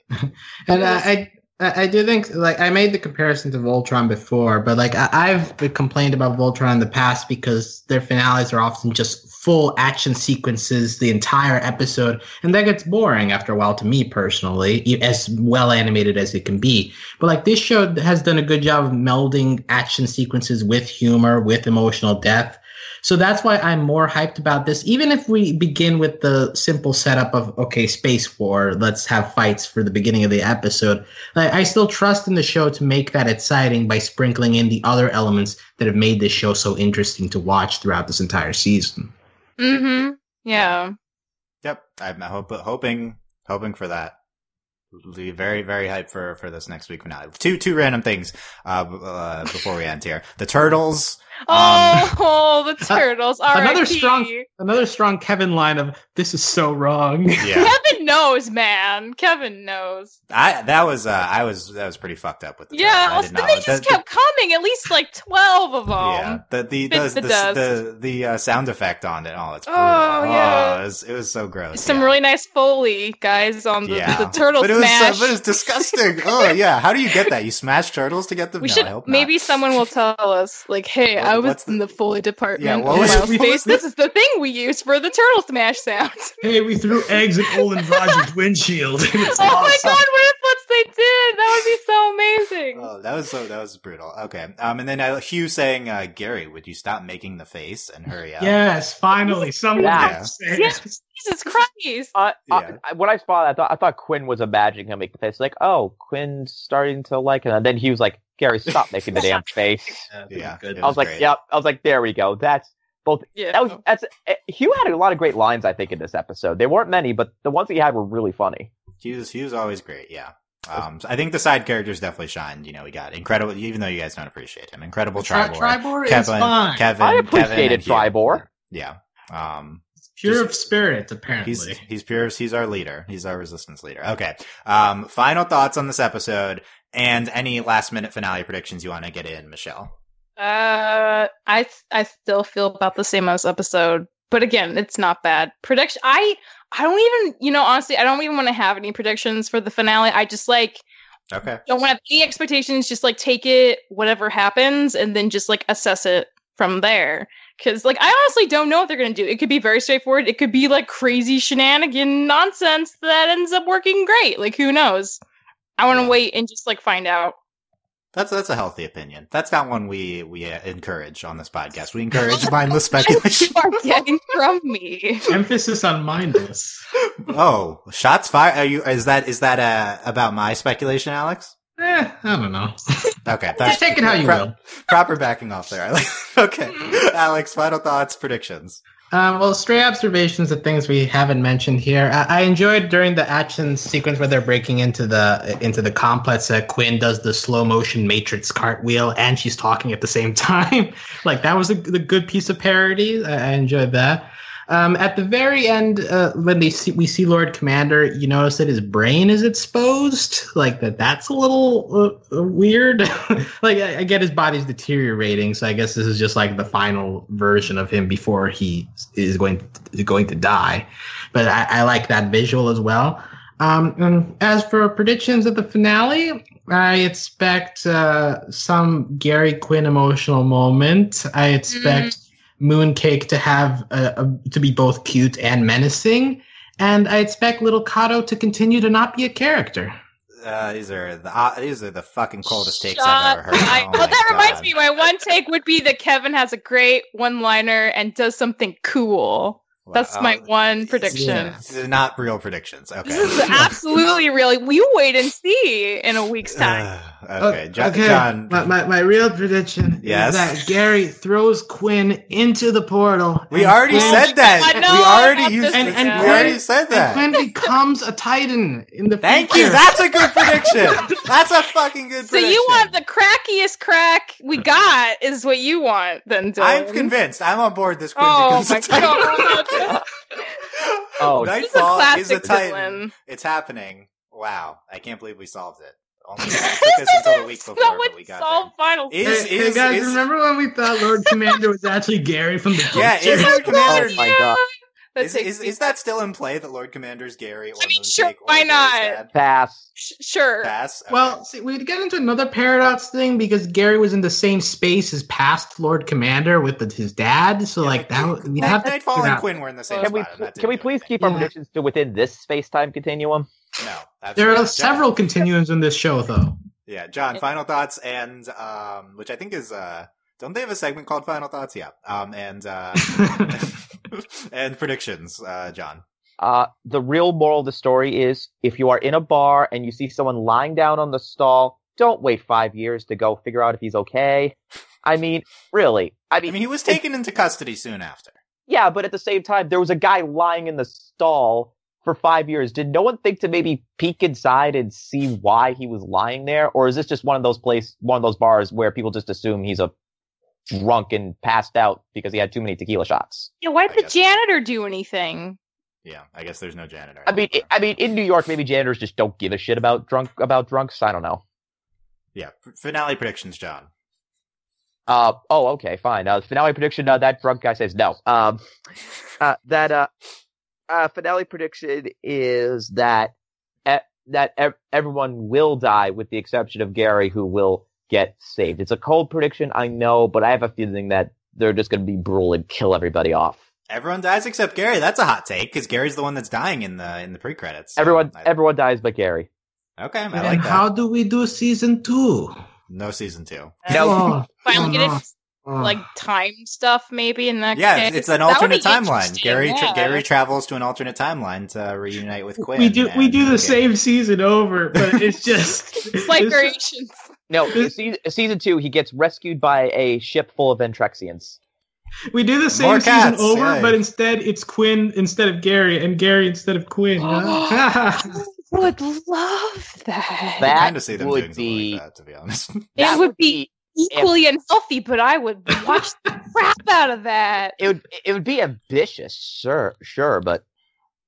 Speaker 3: And I do think, like, I made the comparison to Voltron before, but, like, I've complained about Voltron in the past because their finales are often just full action sequences the entire episode, and that gets boring after a while to me personally, as well animated as it can be. But, like, this show has done a good job of melding action sequences with humor, with emotional depth. So that's why I'm more hyped about this. Even if we begin with the simple setup of, okay, space war, let's have fights for the beginning of the episode. Like, I still trust in the show to make that exciting by sprinkling in the other elements that have made this show so interesting to watch throughout this entire season.
Speaker 2: Mm-hmm. Yeah.
Speaker 1: Yep. I'm hoping for that. We'll be very, very hyped for this next week finale. Two random things before we end here. The turtles.
Speaker 2: The turtles.
Speaker 3: Another strong Kevin line of "This is so wrong."
Speaker 1: Yeah.
Speaker 2: Kevin knows, man. Kevin knows.
Speaker 1: That was pretty fucked up with the
Speaker 2: turtles. They just kept coming. At least like 12 of them.
Speaker 1: Yeah. The sound effect on it. Oh, it's brutal.
Speaker 2: Yeah.
Speaker 1: It was so gross.
Speaker 2: Some really nice Foley, guys, on the turtle smash.
Speaker 1: But it was disgusting. Oh yeah. How do you get that? You smash turtles to get them?
Speaker 2: Maybe someone will tell us, like, hey, I was in the Foley department.
Speaker 1: Yeah,
Speaker 2: this is the thing we use for the turtle smash sounds.
Speaker 3: Hey, we threw eggs at Olin Rogers' windshield.
Speaker 2: Oh my god, what if they did? That would be so amazing.
Speaker 1: Oh, that was brutal. Okay. And then h.u.e saying, Gary, would you stop making the face and hurry up?
Speaker 3: Yes, finally. Someone say
Speaker 2: yes, Jesus Christ.
Speaker 4: When I saw that, I thought Quinn was imagining him make the face. Like, oh, Quinn's starting to like it. And then he was like, Gary, stop making the damn face.
Speaker 1: Yeah.
Speaker 4: I was like, great. Yep. I was like, there we go. That's both. Yeah. h.u.e had a lot of great lines, I think, in this episode. There weren't many, but the ones that he had were really funny.
Speaker 1: He was always great. Yeah. So I think the side characters definitely shined. We got incredible, even though you guys don't appreciate him. Incredible Tribor.
Speaker 3: Tribor is fine.
Speaker 1: Kevin.
Speaker 4: I appreciated Tribor.
Speaker 1: Yeah.
Speaker 3: Pure of spirit, apparently.
Speaker 1: He's pure. He's our leader. He's our resistance leader. Okay. Final thoughts on this episode and any last minute finale predictions you want to get in, Michelle.
Speaker 2: I still feel about the same as episode, but again, it's not bad. Prediction. I don't even, honestly, I don't even want to have any predictions for the finale. I just don't want to have any expectations. Just take it, whatever happens, and then just assess it from there. Because I honestly don't know what they're going to do. It could be very straightforward. It could be crazy shenanigan nonsense that ends up working great. Who knows? I want to wait and just find out.
Speaker 1: That's a healthy opinion. That's not one we encourage on this podcast. We encourage mindless speculation.
Speaker 2: You are getting from me.
Speaker 3: Emphasis on mindless.
Speaker 1: Oh, shots fired. Is that about my speculation, Alex?
Speaker 3: I don't know.
Speaker 1: Okay,
Speaker 3: take it how you will.
Speaker 1: Proper backing off there. Okay, Alex. Final thoughts, predictions.
Speaker 3: Well, stray observations of things we haven't mentioned here. I enjoyed during the action sequence where they're breaking into the complex. Quinn does the slow motion Matrix cartwheel, and she's talking at the same time. That was a good piece of parody. I enjoyed that. At the very end, when we see Lord Commander, you notice that his brain is exposed. Like that's a little weird. Like I get his body's deteriorating, so I guess this is just like the final version of him before he is going to die. But I like that visual as well. And as for predictions of the finale, I expect some Gary Quinn emotional moment. I expect Mooncake to have to be both cute and menacing, and I expect Little Kato to continue to not be a character.
Speaker 1: These are the fucking coldest takes I've ever heard.
Speaker 2: That reminds me, my one take would be that Kevin has a great one-liner and does something cool. That's my one prediction.
Speaker 1: These are not real predictions. Okay.
Speaker 2: This is absolutely real. You wait and see in a week's time.
Speaker 1: Okay, John.
Speaker 3: My real prediction is that Gary throws Quinn into the portal.
Speaker 1: We already said that. We already said that.
Speaker 3: And Quinn becomes a Titan in the future.
Speaker 1: Thank you. That's a good prediction. That's a fucking good prediction.
Speaker 2: So you want the crackiest crack we got is what you want, then, Dylan.
Speaker 1: I'm convinced. I'm on board this Quinn becomes a Titan.
Speaker 2: God.
Speaker 1: Nightfall is a Titan.
Speaker 2: Dylan.
Speaker 1: It's happening. Wow. I can't believe we solved it. Only it took us until the week before, but we got there.
Speaker 2: Final
Speaker 3: hey guys, remember when we thought Lord Commander was actually Gary from the future?
Speaker 1: Yeah, is Lord Commander...
Speaker 4: Oh my god.
Speaker 1: Is that still in play, that Lord Commander's Gary or Mooncake?
Speaker 2: Sure, why not?
Speaker 4: Pass.
Speaker 2: Sure.
Speaker 1: Pass? Okay.
Speaker 3: Well, see, we'd get into another paradox thing because Gary was in the same space as past Lord Commander with his dad, so we'd have to...
Speaker 1: Nightfall and Quinn were in the same spot.
Speaker 4: Can we please keep our predictions to within this space-time continuum?
Speaker 1: No.
Speaker 3: There are several continuums in this show, though.
Speaker 1: Yeah, John, final thoughts, and which I think is... don't they have a segment called Final Thoughts? Yeah. And predictions, John.
Speaker 4: The real moral of the story is, if you are in a bar and you see someone lying down on the stall, don't wait 5 years to go figure out if he's okay. I mean, really. I mean,
Speaker 1: he was taken into custody soon after.
Speaker 4: Yeah, but at the same time, there was a guy lying in the stall for 5 years. Did no one think to maybe peek inside and see why he was lying there? Or is this just one of those bars where people just assume he's a drunk and passed out because he had too many tequila shots?
Speaker 2: Yeah, why did the janitor do anything?
Speaker 1: Yeah, I guess there's no janitor.
Speaker 4: I mean, in New York, maybe janitors just don't give a shit about drunks. I don't know.
Speaker 1: Yeah, finale predictions, John.
Speaker 4: Okay, fine. Finale prediction. That drunk guy says no. Finale prediction is that everyone will die with the exception of Gary, who will get saved. It's a cold prediction, I know, but I have a feeling that they're just going to be brutal and kill everybody off.
Speaker 1: Everyone dies except Gary. That's a hot take, because Gary's the one that's dying in the pre-credits. So
Speaker 4: everyone dies but Gary.
Speaker 1: Okay, I like
Speaker 3: that. How do we do season 2?
Speaker 1: No season 2.
Speaker 4: No.
Speaker 2: Finally get it. Like time stuff, maybe in that.
Speaker 1: Yeah, case. It's an alternate timeline. Gary travels to an alternate timeline to reunite with Quinn.
Speaker 3: We do the same season over, but it's just
Speaker 2: it's like variations.
Speaker 4: No, season 2, he gets rescued by a ship full of Ventraxians.
Speaker 3: We do the same season over, but instead it's Quinn instead of Gary, and Gary instead of Quinn.
Speaker 2: I would love that.
Speaker 1: I kind of see them doing something like that, to be honest.
Speaker 2: It would be equally unhealthy, but I would watch the crap out of that.
Speaker 4: It would be ambitious, sure, but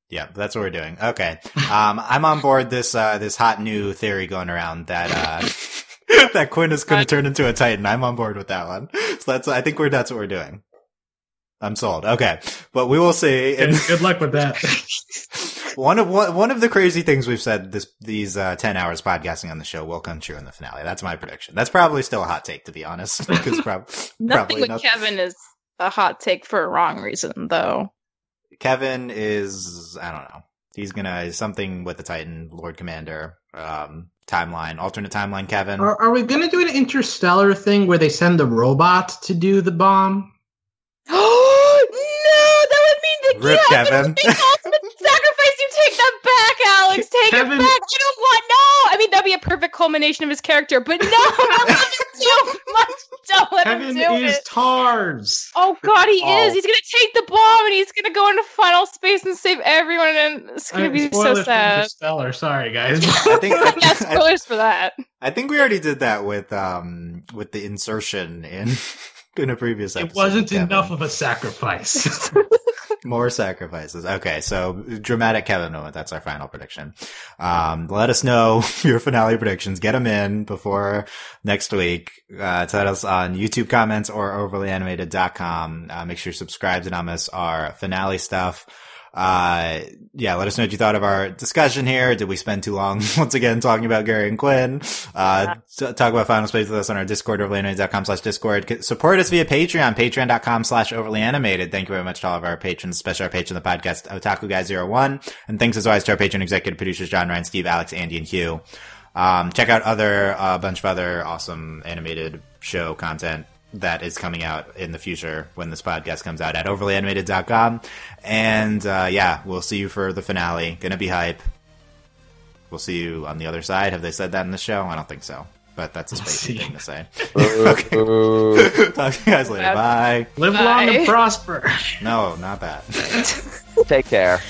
Speaker 1: yeah, that's what we're doing. Okay, I'm on board this hot new theory going around that that Quinn is going to turn into a Titan. I'm on board with that one. So I think that's what we're doing. I'm sold. Okay, but we will see.
Speaker 3: Good luck with that.
Speaker 1: One of the crazy things we've said these 10 hours podcasting on the show will come true in the finale. That's my prediction. That's probably still a hot take, to be honest. Because
Speaker 2: nothing with Kevin is a hot take for a wrong reason, though.
Speaker 1: Kevin is, I don't know. He's gonna something with the Titan Lord Commander timeline, alternate timeline. Kevin,
Speaker 3: are we gonna do an Interstellar thing where they send the robot to do the bomb?
Speaker 2: Oh no, that would mean
Speaker 1: Rip Kevin.
Speaker 2: Sacrifice, you take that back, Alex. Take it back. I don't want. No, I mean that'd be a perfect culmination of his character. But no, that's too much. Don't let him do it.
Speaker 3: Kevin is TARS.
Speaker 2: Oh God, he is. He's gonna take the bomb and he's gonna go into final space and save everyone. And it's gonna be so sad.
Speaker 3: Interstellar. Sorry, guys.
Speaker 1: I think
Speaker 2: spoilers for that.
Speaker 1: I think we already did that with the insertion in a previous episode.
Speaker 3: It wasn't enough of a sacrifice.
Speaker 1: More sacrifices. Okay, so dramatic k.v.n moment. That's our final prediction. Let us know your finale predictions. Get them in before next week. Tell us on YouTube comments or overlyanimated.com. Make sure you subscribe to not miss our finale stuff. Let us know what you thought of our discussion here. Did we spend too long once again talking about Gary and Quinn? Talk about Final Space with us on our Discord, overlyanimated.com/Discord. Support us via Patreon, patreon.com/overlyanimated. Thank you very much to all of our patrons, especially our patron of the podcast, Otaku Guy 01. And thanks as always to our patron executive producers, John, Ryan, Steve, Alex, Andy, and Hugh. Check out a bunch of other awesome animated show content that is coming out in the future when this podcast comes out at overlyanimated.com. And, we'll see you for the finale. Gonna be hype. We'll see you on the other side. Have they said that in the show? I don't think so. But that's a spacey thing to say. Okay. Talk to you guys later. Bye.
Speaker 3: Live long and prosper.
Speaker 1: No, not that.
Speaker 4: Take care.